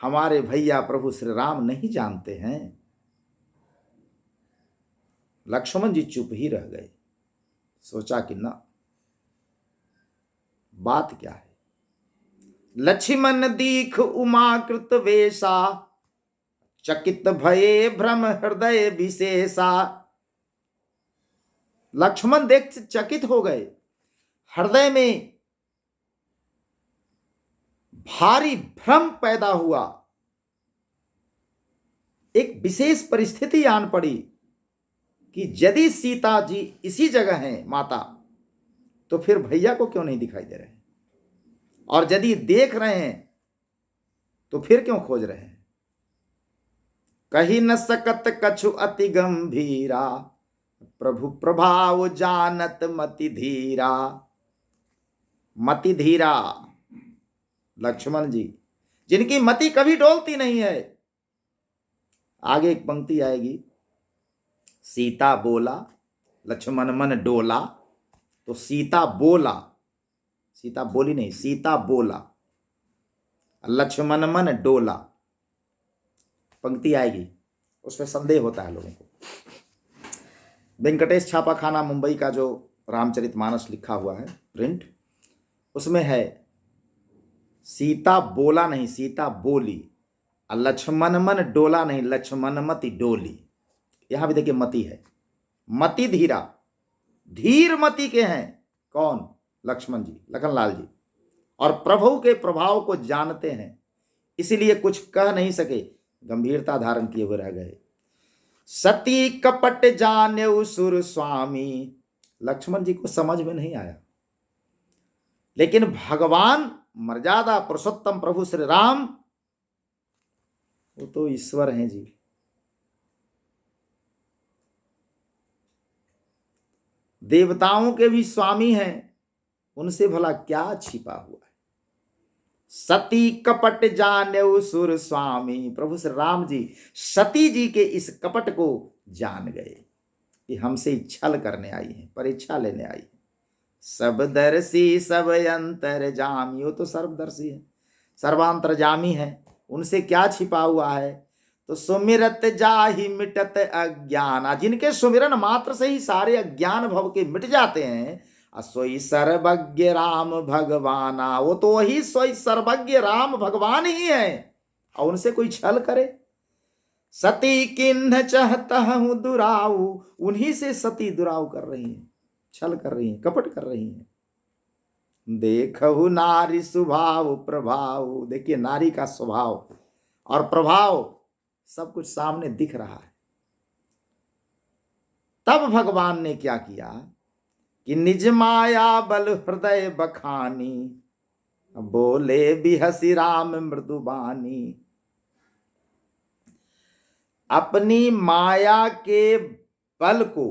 हमारे भैया प्रभु श्री राम नहीं जानते हैं? लक्ष्मण जी चुप ही रह गए। सोचा कि ना, बात क्या है। लक्ष्मण दीख उमाकृत वेशा, चकित भये भ्रम हृदय विशेषा। लक्ष्मण देख चकित हो गए, हृदय में भारी भ्रम पैदा हुआ। एक विशेष परिस्थिति आन पड़ी कि यदि सीता जी इसी जगह हैं माता, तो फिर भैया को क्यों नहीं दिखाई दे रहे हैं? और यदि देख रहे हैं तो फिर क्यों खोज रहे हैं? कही न सकत कछु अति गंभीरा, प्रभु प्रभाव जानत मति धीरा। मति धीरा लक्ष्मण जी, जिनकी मति कभी डोलती नहीं है। आगे एक पंक्ति आएगी, सीता बोला लक्ष्मण मन डोला। तो सीता बोला, सीता बोली नहीं, सीता बोला, लक्ष्मण मन डोला। पंक्ति आएगी, उसमें संदेह होता है लोगों को। वेंकटेश छापाखाना मुंबई का जो रामचरितमानस लिखा हुआ है प्रिंट, उसमें है सीता बोला नहीं, सीता बोली। लक्ष्मण मन डोला नहीं, लक्ष्मण मति डोली। यहां भी देखिए मति है, मति धीरा, धीर मति के हैं। कौन? लक्ष्मण जी, लखनलाल जी। और प्रभु के प्रभाव को जानते हैं, इसीलिए कुछ कह नहीं सके, गंभीरता धारण किए हुए रह गए। सती कपट जाने सुर स्वामी, लक्ष्मण जी को समझ में नहीं आया। लेकिन भगवान मर्यादा पुरुषोत्तम प्रभु श्री राम, वो तो ईश्वर हैं जी। देवताओं के भी स्वामी हैं, उनसे भला क्या छिपा हुआ है। सती कपट जाने सुर स्वामी, प्रभु श्री राम जी सती जी के इस कपट को जान गए कि हमसे छल करने आई है, परीक्षा लेने आई है। सब दर्शी सब अंतर जामी, वो तो सर्वदर्शी है, सर्वांतरजामी है, उनसे क्या छिपा हुआ है। तो सुमिरत जाहि मिटत अज्ञान, जिनके सुमिरन मात्र से ही सारे अज्ञान भव के मिट जाते हैं। सोई सर्वज्ञ राम भगवाना, वो तो वही सोई सर्वज्ञ राम भगवान ही है, और उनसे कोई छल करे। सती किन्ह चाहता हूं दुराऊ, उन्हीं से सती दुराव कर रही है, छल कर रही है, कपट कर रही है। देखहु नारी स्वभाव प्रभाव, देखिए नारी का स्वभाव और प्रभाव सब कुछ सामने दिख रहा है। तब भगवान ने क्या किया कि निज माया बल हृदय बखानी, बोले बिहसी राम मृदुबानी। अपनी माया के बल को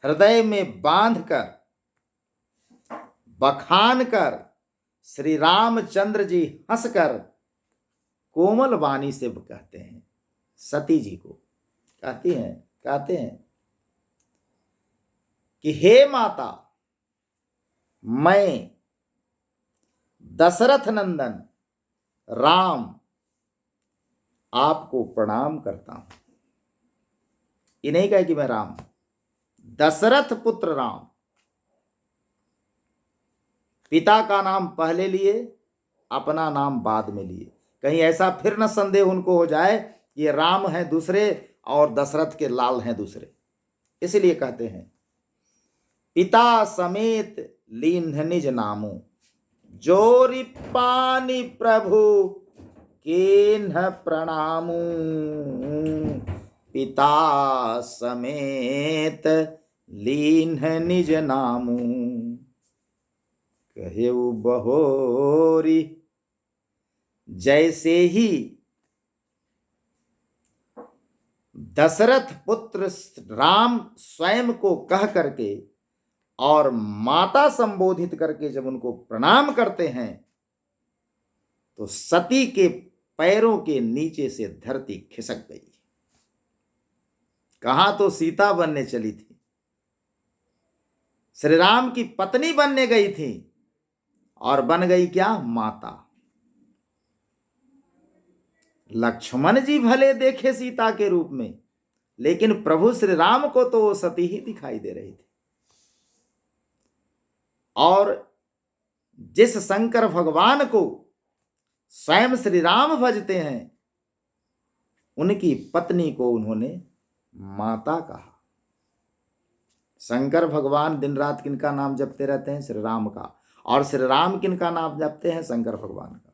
हृदय में बांधकर बखान कर श्री रामचंद्र जी हंसकर कोमल वाणी से कहते हैं, सती जी को कहते हैं कि हे माता, मैं दशरथ नंदन राम आपको प्रणाम करता हूं। ये नहीं कहे कि मैं राम, दशरथ पुत्र राम, पिता का नाम पहले लिए, अपना नाम बाद में लिए। कहीं ऐसा फिर न संदेह उनको हो जाए कि ये राम है दूसरे और दशरथ के लाल हैं दूसरे। इसलिए कहते हैं, पिता समेत लीन्ह निज नामो, जोरि पानी प्रभु केन्ह प्रणामू। पिता समेत लीन्ह निज नामू, कहेउ बहोरी। जैसे ही दशरथ पुत्र राम स्वयं को कह करके और माता संबोधित करके जब उनको प्रणाम करते हैं, तो सती के पैरों के नीचे से धरती खिसक गई। कहां तो सीता बनने चली थी, श्री राम की पत्नी बनने गई थी, और बन गई क्या? माता। लक्ष्मण जी भले देखे सीता के रूप में, लेकिन प्रभु श्री राम को तो वो सती ही दिखाई दे रही थी। और जिस शंकर भगवान को स्वयं श्री राम भजते हैं, उनकी पत्नी को उन्होंने माता कहा। शंकर भगवान दिन रात किनका नाम जपते रहते हैं? श्री राम का। और श्री राम किनका नाम जपते हैं? शंकर भगवान का।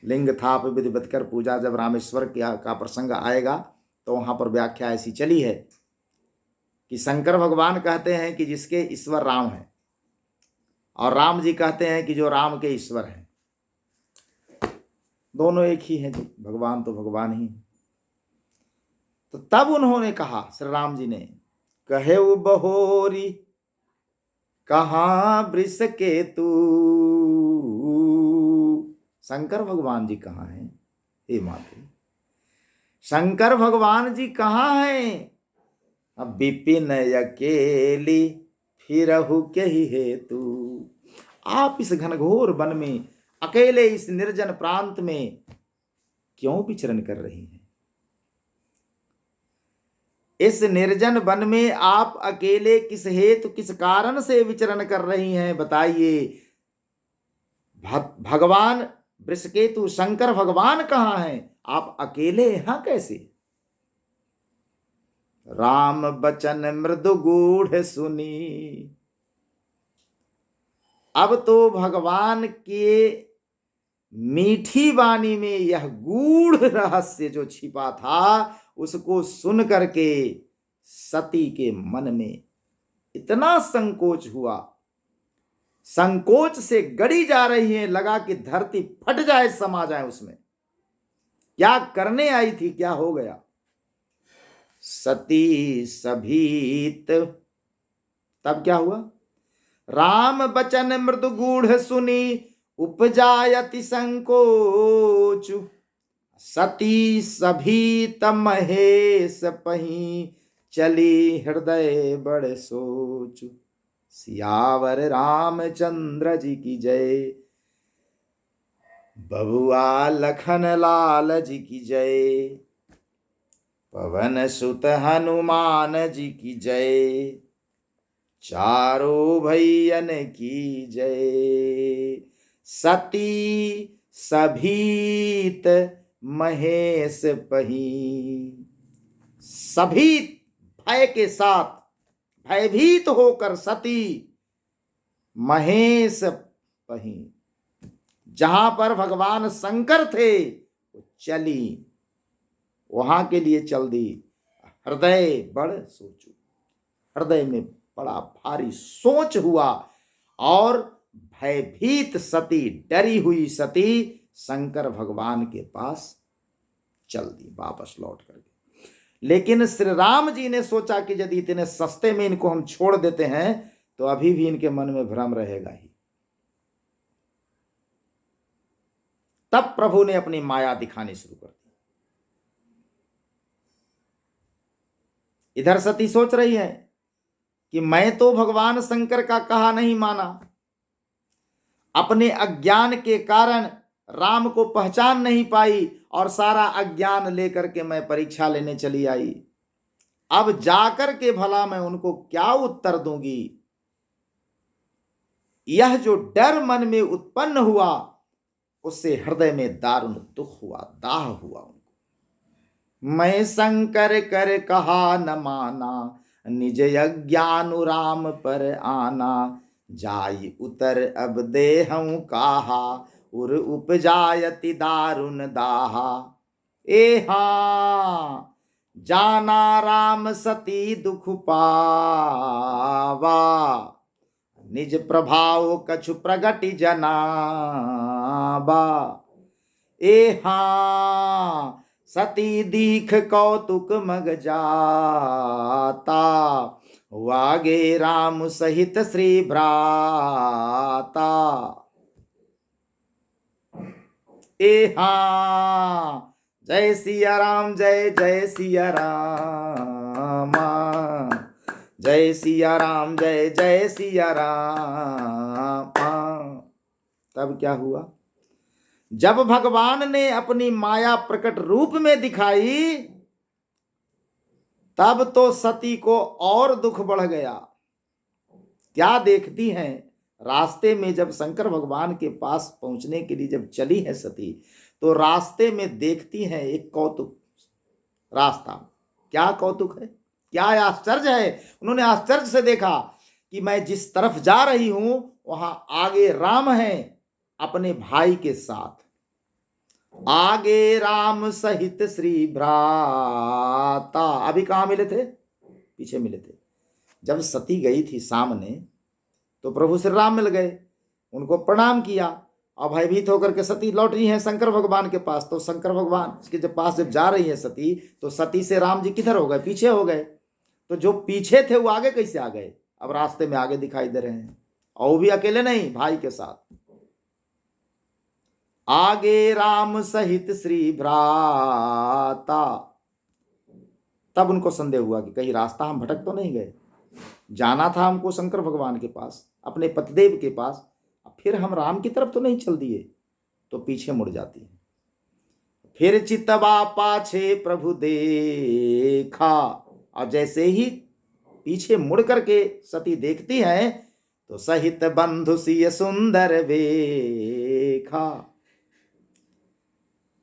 लिंग थाप विधिवत कर पूजा, जब रामेश्वर का प्रसंग आएगा तो वहां पर व्याख्या ऐसी चली है कि शंकर भगवान कहते हैं कि जिसके ईश्वर राम है, और राम जी कहते हैं कि जो राम के ईश्वर हैं। दोनों एक ही हैं जी, भगवान तो भगवान ही। तो तब उन्होंने कहा, श्री राम जी ने, कहेउ बहोरी कहाँ वृष केतु। शंकर भगवान जी कहाँ हैं? हे माते, शंकर भगवान जी कहाँ हैं? अब विपिन अकेली फिरहु के ही हेतु। आप इस घनघोर वन में अकेले इस निर्जन प्रांत में क्यों विचरण कर रही हैं? इस निर्जन वन में आप अकेले किस हेतु, किस कारण से विचरण कर रही हैं? बताइए। भगवान वृषकेतु शंकर भगवान कहाँ हैं? आप अकेले यहां कैसे? राम बचन मृदु गूढ़ सुनी। अब तो भगवान के मीठी वाणी में यह गूढ़ रहस्य जो छिपा था, उसको सुन करके सती के मन में इतना संकोच हुआ, संकोच से गड़ी जा रही है, लगा कि धरती फट जाए, समा जाए उसमें। क्या करने आई थी, क्या हो गया? सती सभीत। तब क्या हुआ? राम बचन मृदु गूढ़ सुनी, उपजायति संकोच। सती सभीत महेश पही, चली हृदय बड़ सोच। सियावर रामचंद्र जी की जय, बबुआ लखन लाल जी की जय। पवन सुत हनुमान जी की जय, चारों भैयन की जय। सती सभीत महेश पही। सभी भय के साथ, भयभीत होकर सती महेश पही, जहां पर भगवान शंकर थे, वो चली, वहां के लिए चल दी। हृदय बड़ सोचू, हृदय में बड़ा भारी सोच हुआ, और भयभीत सती, डरी हुई सती शंकर भगवान के पास चल दी वापस लौट करके। लेकिन श्री राम जी ने सोचा कि यदि इतने सस्ते में इनको हम छोड़ देते हैं तो अभी भी इनके मन में भ्रम रहेगा ही। तब प्रभु ने अपनी माया दिखानी शुरू कर दी। इधर सती सोच रही है कि मैं तो भगवान शंकर का कहा नहीं माना, अपने अज्ञान के कारण राम को पहचान नहीं पाई और सारा अज्ञान लेकर के मैं परीक्षा लेने चली आई। अब जाकर के भला मैं उनको क्या उत्तर दूंगी। यह जो डर मन में उत्पन्न हुआ उससे हृदय में दारुण दुख हुआ, दाह हुआ उनको। मैं शंकर कर कहा न माना, निज अज्ञानु राम पर आना। जाई उतर अब देहऊं काहा, उर उपजायति दारुण दाहा। ए हाँ जाना राम सती दुख पावा, निज प्रभाव कछु प्रगति जनाबा। ए हाँ सती दीख कौतुक मग जाता, वागे राम सहित श्री भ्राता। ए हाँ जय सिया राम, जय जय सिया राम, जय सिया राम, जय जय सिया राम। तब क्या हुआ, जब भगवान ने अपनी माया प्रकट रूप में दिखाई तब तो सती को और दुख बढ़ गया। क्या देखती हैं, रास्ते में जब शंकर भगवान के पास पहुंचने के लिए जब चली है सती तो रास्ते में देखती हैं एक कौतुक। रास्ता क्या कौतुक है, क्या आश्चर्य है। उन्होंने आश्चर्य से देखा कि मैं जिस तरफ जा रही हूं वहां आगे राम है अपने भाई के साथ, आगे राम सहित श्री भ्राता। अभी कहां मिले थे, पीछे मिले थे। जब सती गई थी सामने तो प्रभु श्री राम मिल गए, उनको प्रणाम किया और भयभीत होकर के सती लौट रही है शंकर भगवान के पास। तो शंकर भगवान के जब पास जब जा रही है सती तो सती से राम जी किधर हो गए, पीछे हो गए। तो जो पीछे थे वो आगे कैसे आ गए, अब रास्ते में आगे दिखाई दे रहे हैं और वो भी अकेले नहीं, भाई के साथ। आगे राम सहित श्री भ्राता। तब उनको संदेह हुआ कि कहीं रास्ता हम भटक तो नहीं गए, जाना था हमको शंकर भगवान के पास, अपने पतिदेव के पास, फिर हम राम की तरफ तो नहीं चल दिए। तो पीछे मुड़ जाती है। फिर चितवा पाछे प्रभु देखा, और जैसे ही पीछे मुड़ करके सती देखती है तो सहित बंधु सिय सुंदर वेखा।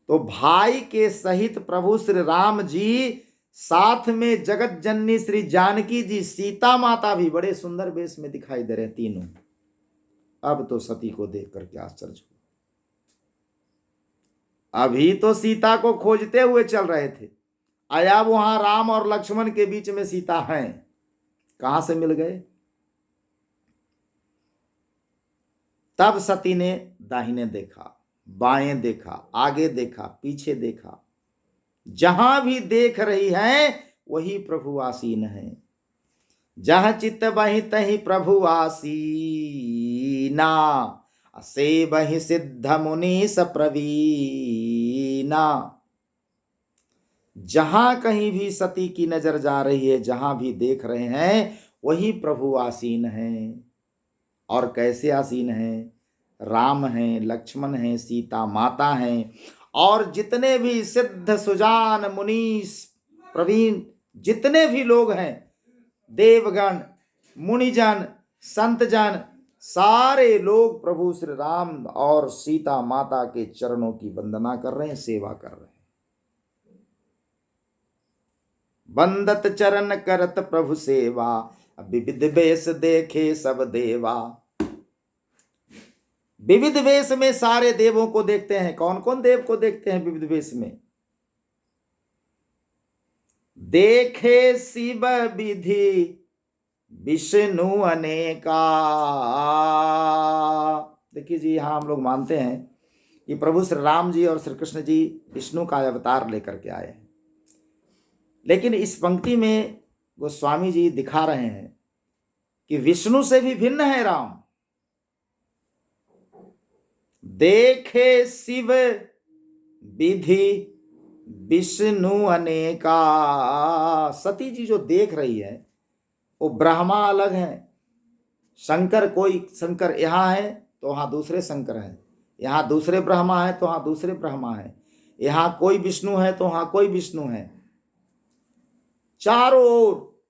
तो भाई के सहित प्रभु श्री राम जी, साथ में जगत जननी श्री जानकी जी, सीता माता भी बड़े सुंदर वेश में दिखाई दे रहे तीनों। अब तो सती को देख करके आश्चर्य हुआ। अभी तो सीता को खोजते हुए चल रहे थे, आया वहां राम और लक्ष्मण के बीच में सीता हैं, कहां से मिल गए। तब सती ने दाहिने देखा, बाएं देखा, आगे देखा, पीछे देखा, जहां भी देख रही है वही प्रभु आसीन है। जहाँ चित्त बहि तहि प्रभु आसीना, से बहि सिद्ध मुनि सप्रवीना। जहां कहीं भी सती की नजर जा रही है, जहां भी देख रहे हैं वही प्रभु आसीन है। और कैसे आसीन है, राम हैं, लक्ष्मण हैं, सीता माता हैं, और जितने भी सिद्ध सुजान मुनीस प्रवीण जितने भी लोग हैं, देवगण, मुनिजन, संतजन, सारे लोग प्रभु श्री राम और सीता माता के चरणों की वंदना कर रहे हैं, सेवा कर रहे हैं। वंदत चरण करत प्रभु सेवा, विविध वेश देखे सब देवा। विविध वेश में सारे देवों को देखते हैं। कौन कौन देव को देखते हैं विविध वेश में, देखे शिव विधि विष्णु अनेका। देखिए जी, यहां हम लोग मानते हैं कि प्रभु श्री राम जी और श्री कृष्ण जी विष्णु का अवतार लेकर के आए हैं। लेकिन इस पंक्ति में गोस्वामी जी दिखा रहे हैं कि विष्णु से भी भिन्न है राम। देखे शिव विधि विष्णु अनेका। सती जी जो देख रही है वो ब्रह्मा अलग है, शंकर कोई शंकर यहाँ है तो वहां दूसरे शंकर हैं, यहाँ दूसरे ब्रह्मा है तो वहां दूसरे ब्रह्मा है, यहाँ कोई विष्णु है तो वहां कोई विष्णु है। चारों ओर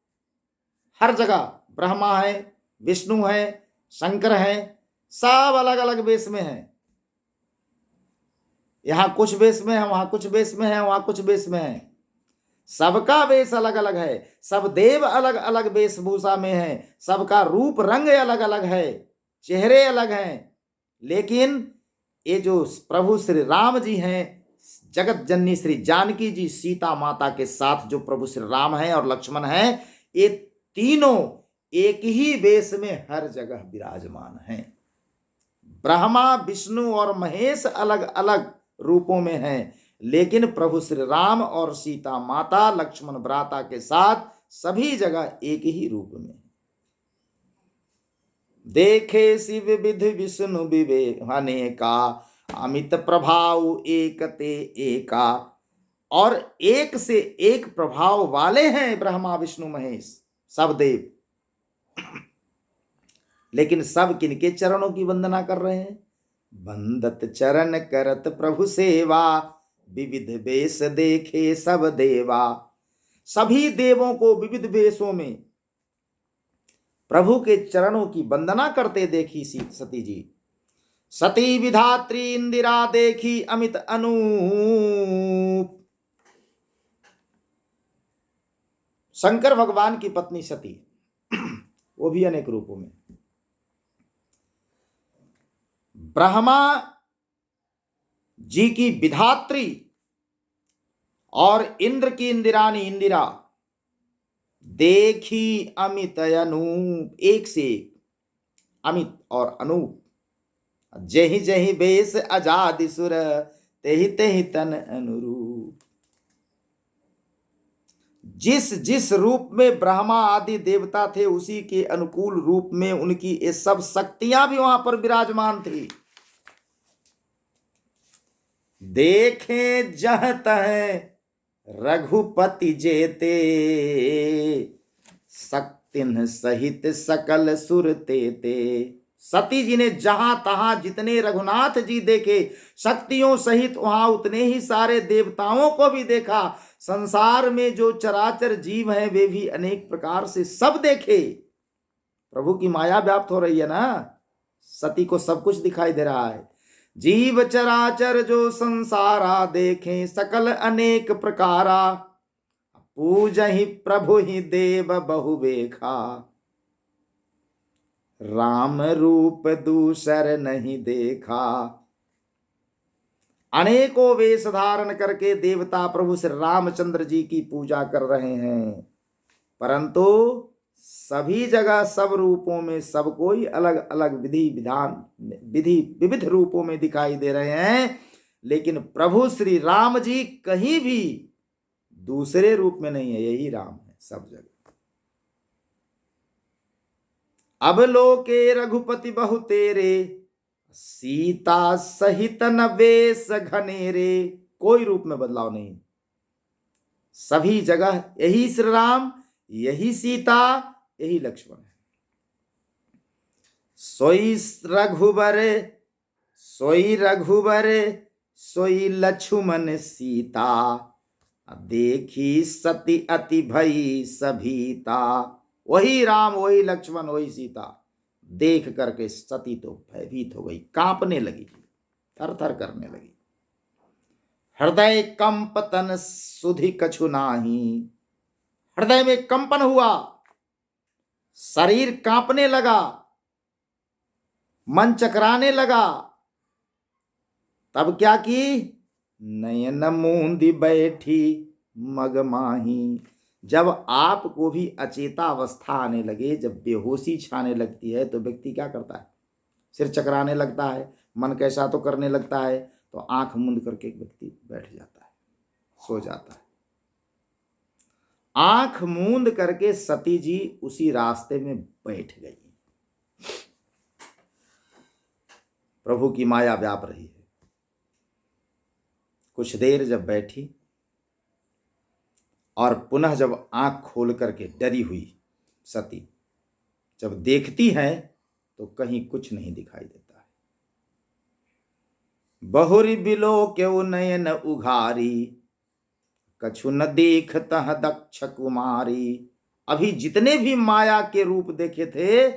हर जगह ब्रह्मा है, विष्णु है, शंकर है, सब अलग अलग वेश में है। यहाँ कुछ वेश में है, वहां कुछ वेश में है, वहां कुछ वेश में है। सबका वेश अलग अलग है, सब देव अलग अलग वेशभूषा में है, सबका रूप रंग अलग अलग है, चेहरे अलग हैं। लेकिन ये जो प्रभु श्री राम जी हैं, जगत जननी श्री जानकी जी सीता माता के साथ जो प्रभु श्री राम हैं और लक्ष्मण हैं, ये तीनों एक ही वेश में हर जगह विराजमान हैं। ब्रह्मा विष्णु और महेश अलग अलग रूपों में हैं, लेकिन प्रभु श्री राम और सीता माता लक्ष्मण भ्राता के साथ सभी जगह एक ही रूप में। देखे शिव विधि विष्णु विवेक अनेका, अमित प्रभाव एक ते एका। और एक से एक प्रभाव वाले हैं ब्रह्मा विष्णु महेश सब देव, लेकिन सब किनके चरणों की वंदना कर रहे हैं? बंदत चरण करत प्रभु सेवा, विविध वेश देखे सब देवा। सभी देवों को विविध वेशों में प्रभु के चरणों की वंदना करते देखी सती जी। सती विधात्री इंदिरा देखी अमित अनूप। शंकर भगवान की पत्नी सती, वो भी अनेक रूपों में। ब्रह्मा जी की विधात्री और इंद्र की इंदिरानी इंदिरा देखी अमित अनूप, एक से एक अमित और अनूप। जहि जहि बेस आजाद सुर, तेहि तेहि तन अनुरूप। जिस जिस रूप में ब्रह्मा आदि देवता थे उसी के अनुकूल रूप में उनकी ये सब शक्तियां भी वहां पर विराजमान थी। देखे जह तह रघुपति जेते, शक्तिन सहित सकल सुर तेते। सती जी ने जहां तहां जितने रघुनाथ जी देखे, शक्तियों सहित वहां उतने ही सारे देवताओं को भी देखा। संसार में जो चराचर जीव हैं वे भी अनेक प्रकार से सब देखे। प्रभु की माया व्याप्त हो रही है ना, सती को सब कुछ दिखाई दे रहा है। जीव चराचर जो संसारा देखें, सकल अनेक प्रकारा। पूजहि प्रभु ही देव बहु बेखा, राम रूप दूसर नहीं देखा। अनेकों वेश धारण करके देवता प्रभु श्री रामचंद्र जी की पूजा कर रहे हैं, परंतु सभी जगह सब रूपों में सब कोई अलग अलग विविध रूपों में दिखाई दे रहे हैं। लेकिन प्रभु श्री राम जी कहीं भी दूसरे रूप में नहीं है, यही राम है सब जगह। अब लोके रघुपति बहु तेरे, सीता सहित न वेश घनेरे। कोई रूप में बदलाव नहीं, सभी जगह यही श्री राम, यही सीता, यही लक्ष्मण है। सोई रघुबर सोई लक्ष्मण सीता, देखी सती अति भई सभीता। वही राम, वही लक्ष्मण, वही सीता। देख करके सती तो भयभीत हो गई, कांपने लगी, थर थर करने लगी। हृदय कंप तन सुधि कछु नाही। हृदय में कंपन हुआ, शरीर कांपने लगा, मन चकराने लगा। तब क्या की? नयन मूंदी बैठी मगमाही। जब आपको भी अचेता अवस्था आने लगे, जब बेहोशी छाने लगती है, तो व्यक्ति क्या करता है? सिर चकराने लगता है, मन कैसा तो करने लगता है, तो तो आंख मूंद करके एक व्यक्ति बैठ जाता है, सो जाता है। आंख मूंद करके सती जी उसी रास्ते में बैठ गई। प्रभु की माया व्याप रही है। कुछ देर जब बैठी और पुनः जब आंख खोल करके डरी हुई सती जब देखती है तो कहीं कुछ नहीं दिखाई देता है। बहुरी बिलो क्यों नयन उघारी, कछु न देखतह दक्ष कुमारी। अभी जितने भी माया के रूप देखे थे,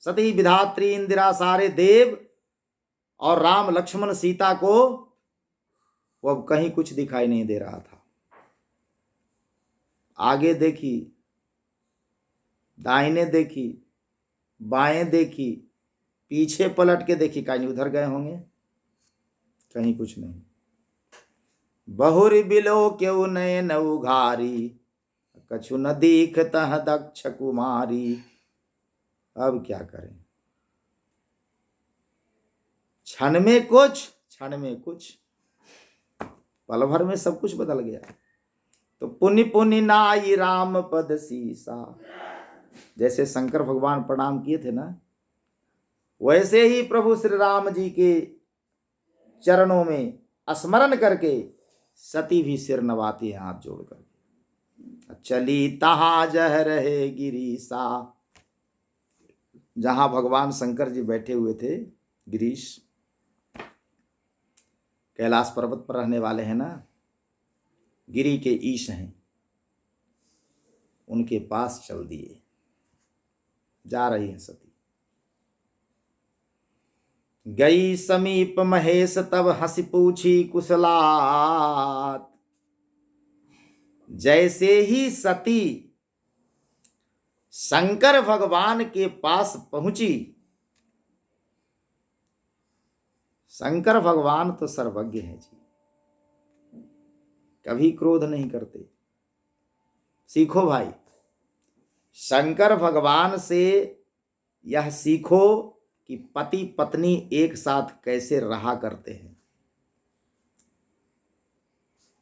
सती, विधात्री, इंदिरा, सारे देव और राम लक्ष्मण सीता को, वो अब कहीं कुछ दिखाई नहीं दे रहा था। आगे देखी, दाहिने देखी, बाएं देखी, पीछे पलट के देखी, कहीं उधर गए होंगे, कहीं कुछ नहीं। बहुरी बिलो क्यों नयन उघारी, कछु न देखतह दक्ष कुमारी। अब क्या करें? क्षण में कुछ, क्षण में कुछ, पल भर में सब कुछ बदल गया। तो पुनि पुनि नाई राम पद सीसा, जैसे शंकर भगवान प्रणाम किए थे ना, वैसे ही प्रभु श्री राम जी के चरणों में स्मरण करके सती भी सिर नवाती है हाथ जोड़ करके। चली तहा जह रहे गिरीसा, जहां भगवान शंकर जी बैठे हुए थे, गिरीश कैलाश पर्वत पर रहने वाले हैं ना, गिरी के ईश हैं, उनके पास चल दिए। जा रही हैं सती। गई समीप महेश तब हंसी पूछी कुशलात। जैसे ही सती शंकर भगवान के पास पहुंची, शंकर भगवान तो सर्वज्ञ हैं जी, कभी क्रोध नहीं करते। सीखो भाई, शंकर भगवान से यह सीखो कि पति पत्नी एक साथ कैसे रहा करते हैं।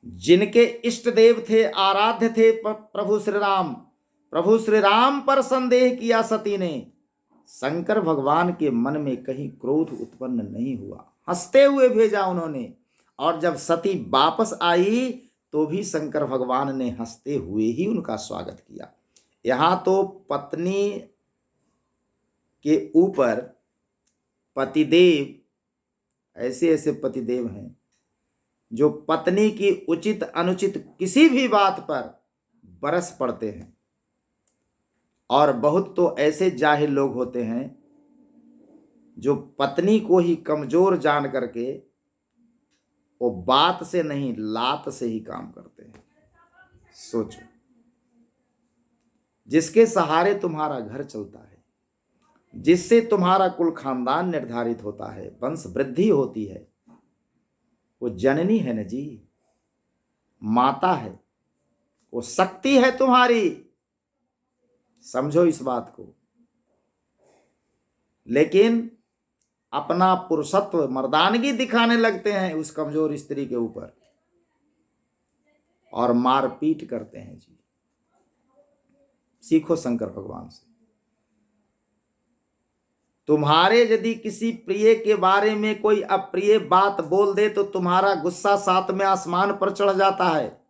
जिनके इष्ट देव थे, आराध्य थे प्रभु श्री राम पर संदेह किया सती ने, शंकर भगवान के मन में कहीं क्रोध उत्पन्न नहीं हुआ, हंसते हुए भेजा उन्होंने। और जब सती वापस आई तो भी शंकर भगवान ने हंसते हुए ही उनका स्वागत किया। यहां तो पत्नी के ऊपर पतिदेव, ऐसे ऐसे पतिदेव हैं जो पत्नी की उचित अनुचित किसी भी बात पर बरस पड़ते हैं, और बहुत तो ऐसे जाहिल लोग होते हैं जो पत्नी को ही कमजोर जान करके वो बात से नहीं लात से ही काम करते हैं। सोचो, जिसके सहारे तुम्हारा घर चलता है, जिससे तुम्हारा कुल खानदान निर्धारित होता है, वंश वृद्धि होती है, वो जननी है न जी, माता है, वो शक्ति है तुम्हारी। समझो इस बात को। लेकिन अपना पुरुषत्व, मर्दानगी दिखाने लगते हैं उस कमजोर स्त्री के ऊपर और मारपीट करते हैं जी। सीखो शंकर भगवान से। तुम्हारे यदि किसी प्रिय के बारे में कोई अप्रिय बात बोल दे तो तुम्हारा गुस्सा सातवें आसमान पर चढ़ जाता है,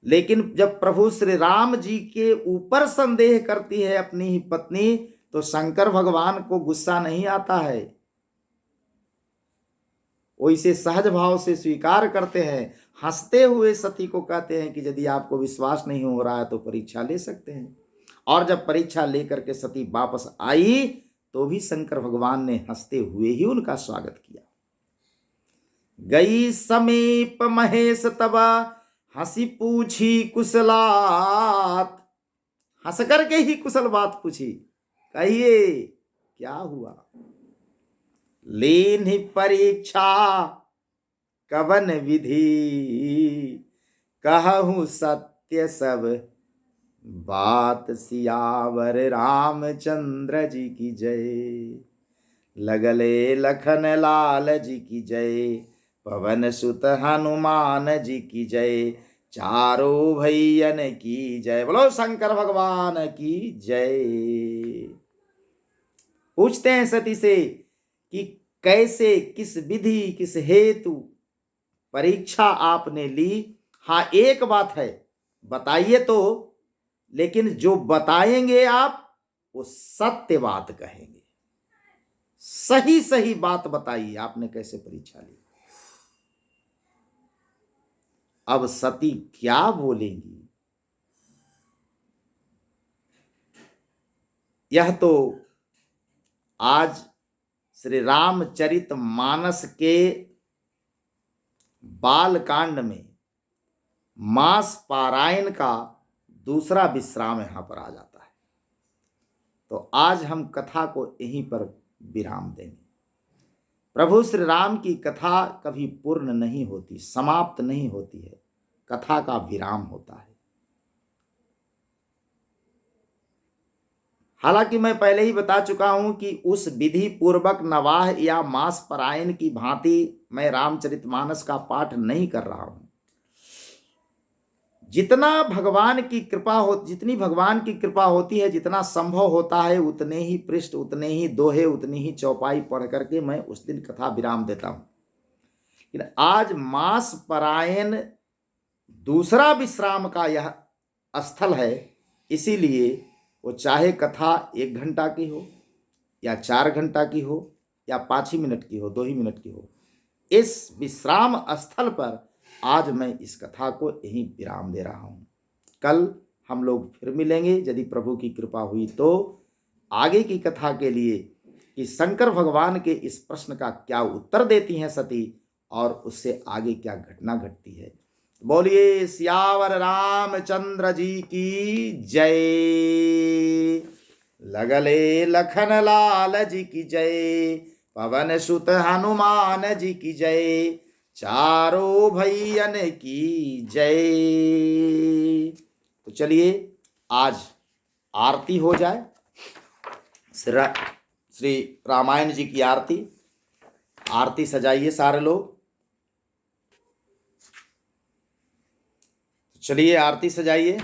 लेकिन जब प्रभु श्री राम जी के ऊपर संदेह करती है अपनी ही पत्नी, तो शंकर भगवान को गुस्सा नहीं आता है, वो इसे सहज भाव से स्वीकार करते हैं। हंसते हुए सती को कहते हैं कि यदि आपको विश्वास नहीं हो रहा है तो परीक्षा ले सकते हैं। और जब परीक्षा लेकर के सती वापस आई तो भी शंकर भगवान ने हंसते हुए ही उनका स्वागत किया। गई समीप महेश तब हंसी पूछी कुशलात, हंस करके ही कुशल बात पूछी, कहिए क्या हुआ। लेन परीक्षा कवन विधि, कहूं सत्य सब बात, सियावर रामचंद्र जी की जय। लगले लखन लाल जी की जय, पवन सुत हनुमान जी की जय, चारों भैयन की जय। बोलो शंकर भगवान की जय। पूछते हैं सती से कि कैसे, किस विधि, किस हेतु परीक्षा आपने ली। हाँ, एक बात है, बताइए तो, लेकिन जो बताएंगे आप वो सत्य बात कहेंगे, सही सही बात बताइए, आपने कैसे परीक्षा ली। अब सती क्या बोलेंगी, यह तो आज श्री रामचरित मानस के बालकांड में मास पारायण का दूसरा विश्राम यहां पर आ जाता है। तो आज हम कथा को यहीं पर विराम देंगे। प्रभु श्री राम की कथा कभी पूर्ण नहीं होती, समाप्त नहीं होती है, कथा का विराम होता है। हालांकि मैं पहले ही बता चुका हूं कि उस विधि पूर्वक नवाह या मास पारायण की भांति मैं रामचरितमानस का पाठ नहीं कर रहा हूं। जितना भगवान की कृपा हो, जितनी भगवान की कृपा होती है, जितना संभव होता है, उतने ही पृष्ठ, उतने ही दोहे, उतनी ही चौपाई पढ़ करके मैं उस दिन कथा विराम देता हूं। लेकिन आज मास पारायण दूसरा विश्राम का यह स्थल है, इसीलिए वो चाहे कथा 1 घंटा की हो या 4 घंटा की हो या 5 ही मिनट की हो, 2 ही मिनट की हो, इस विश्राम स्थल पर आज मैं इस कथा को यहीं विराम दे रहा हूं। कल हम लोग फिर मिलेंगे यदि प्रभु की कृपा हुई तो, आगे की कथा के लिए कि शंकर भगवान के इस प्रश्न का क्या उत्तर देती हैं सती और उससे आगे क्या घटना घटती है। बोलिए सियावर रामचंद्र जी की जय। लगले लखन लाल जी की जय, पवन सुत हनुमान जी की जय, चारों भैयन की जय। तो चलिए आज आरती हो जाए, श्री रामायण जी की आरती। आरती सजाइए सारे लोग, चलिए आरती सजाइए।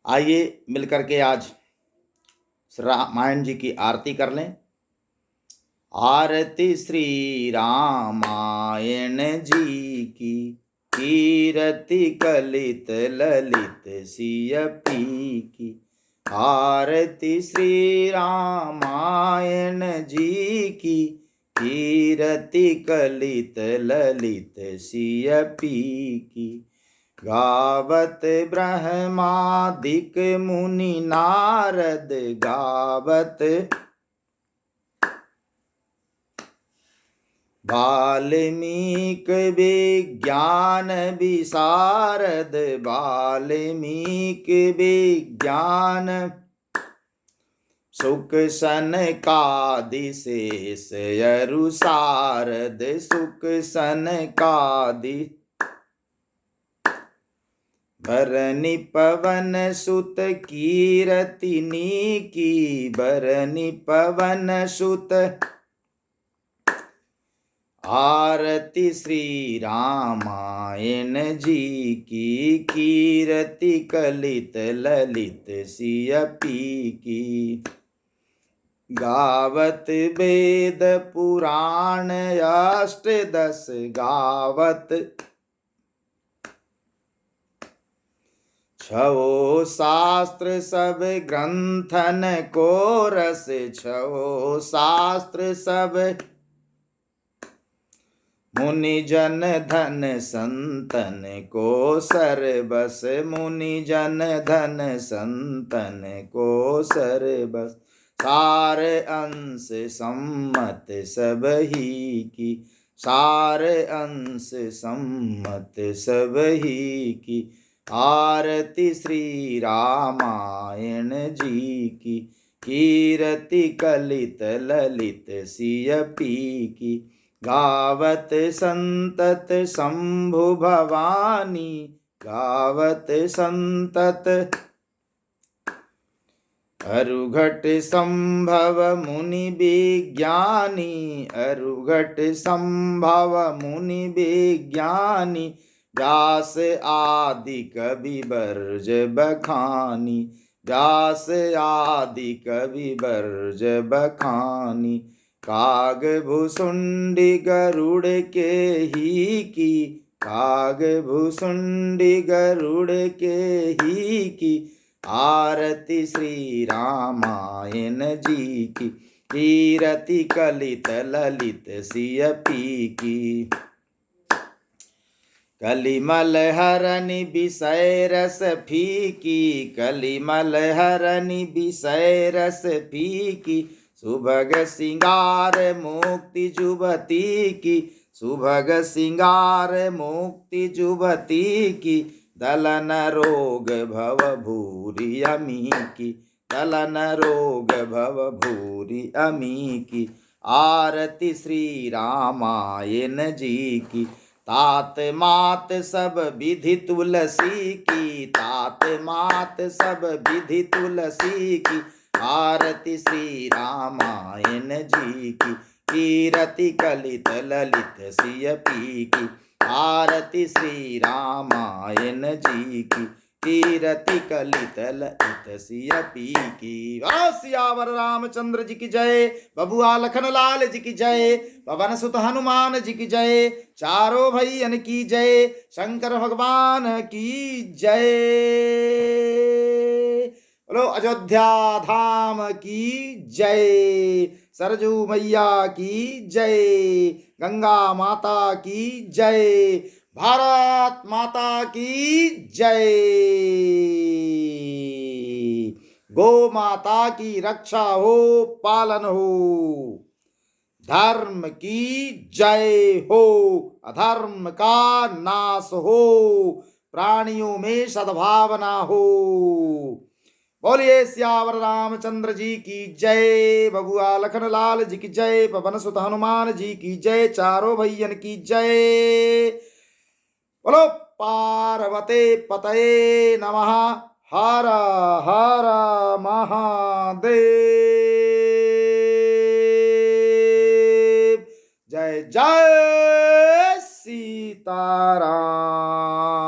आइए मिलकर के आज श्री रामायण जी की आरती कर लें। आरती श्री रामायण जी की, कीरति कलित ललित सिय पी की। आरती श्री रामायण जी की, कीरति कलित ललित सिय पी की। गावत ब्रह्मादिक मुनि नारद, गावत वाल्मीक विज्ञान विशारद, वाल्मीक विज्ञान सुख सनकादि शेष यरु शारद, सुख सनकादि भरनि पवन सुत कीरतिनी की, भरनि पवन सुत। आरती श्री रामायण जी की, कीरति कलित ललित सिय पी की। गावत वेद पुराण अष्टदश, गावत छो शास्त्र सब ग्रंथन को रस, छो शास्त्र सब मुनि जन धन संतन को सरबस, मुनि जन धन संतन को सरबस। सार अंश सम्मत सब ही की, सार अंश सम्मत सब ही की। आरती श्री रामायण जी की, कीरति कलित ललित सिय पी की। गावत संतत शंभु भवानी, गावत संतत अरुघट संभव मुनि विज्ञानी, अरुघट संभव मुनि विज्ञानी, व्यास आदि कवि बर्ज बखानी, व्यास आदि कवि बर्ज बखानी। काग भुसुंडी गरुड़ के ही की, काग भुसुंडी गरुड़ के ही की, आरती श्री रामायण जी की, कीरति कलित ललित सिय पी की। कलिमल हरनि विषय रस फीकी, कलिमल हरनि विषय रस फीकी, सुभग सिंगार मुक्ति जुबती की, सुभग सिंगार मुक्ति जुबती की, दलन रोग भव भूरि अमी की, दलन रोग भव भूरि अमी की, आरती श्री रामायण जी की। तात मात सब विधि तुलसी की, तात मात सब विधि तुलसी की, आरती श्री रामायण जी की, कीरति कलित ललित सिय पी की, आरती श्री रामायण जी की, कीरति कलित ललित सिय पी की। सियावर रामचंद्र जी की जय, बबुआ लखन लाल जी की जय, पवन सुत हनुमान जी की जय, चारों भैयन की जय, शंकर भगवान की जय। बोलो अयोध्या धाम की जय, सरजू मैया की जय, गंगा माता की जय, भारत माता की जय। गो माता की रक्षा हो, पालन हो। धर्म की जय हो, अधर्म का नाश हो, प्राणियों में सद्भावना हो। बोलिए सियावर रामचंद्र जी की जय, बबुआ लखन लाल जी की जय, पवन सुत हनुमान जी की जय, चारों भैयन की जय। बोलो पार्वते पतये नमः। हर हर महादेव। जय जय सीताराम।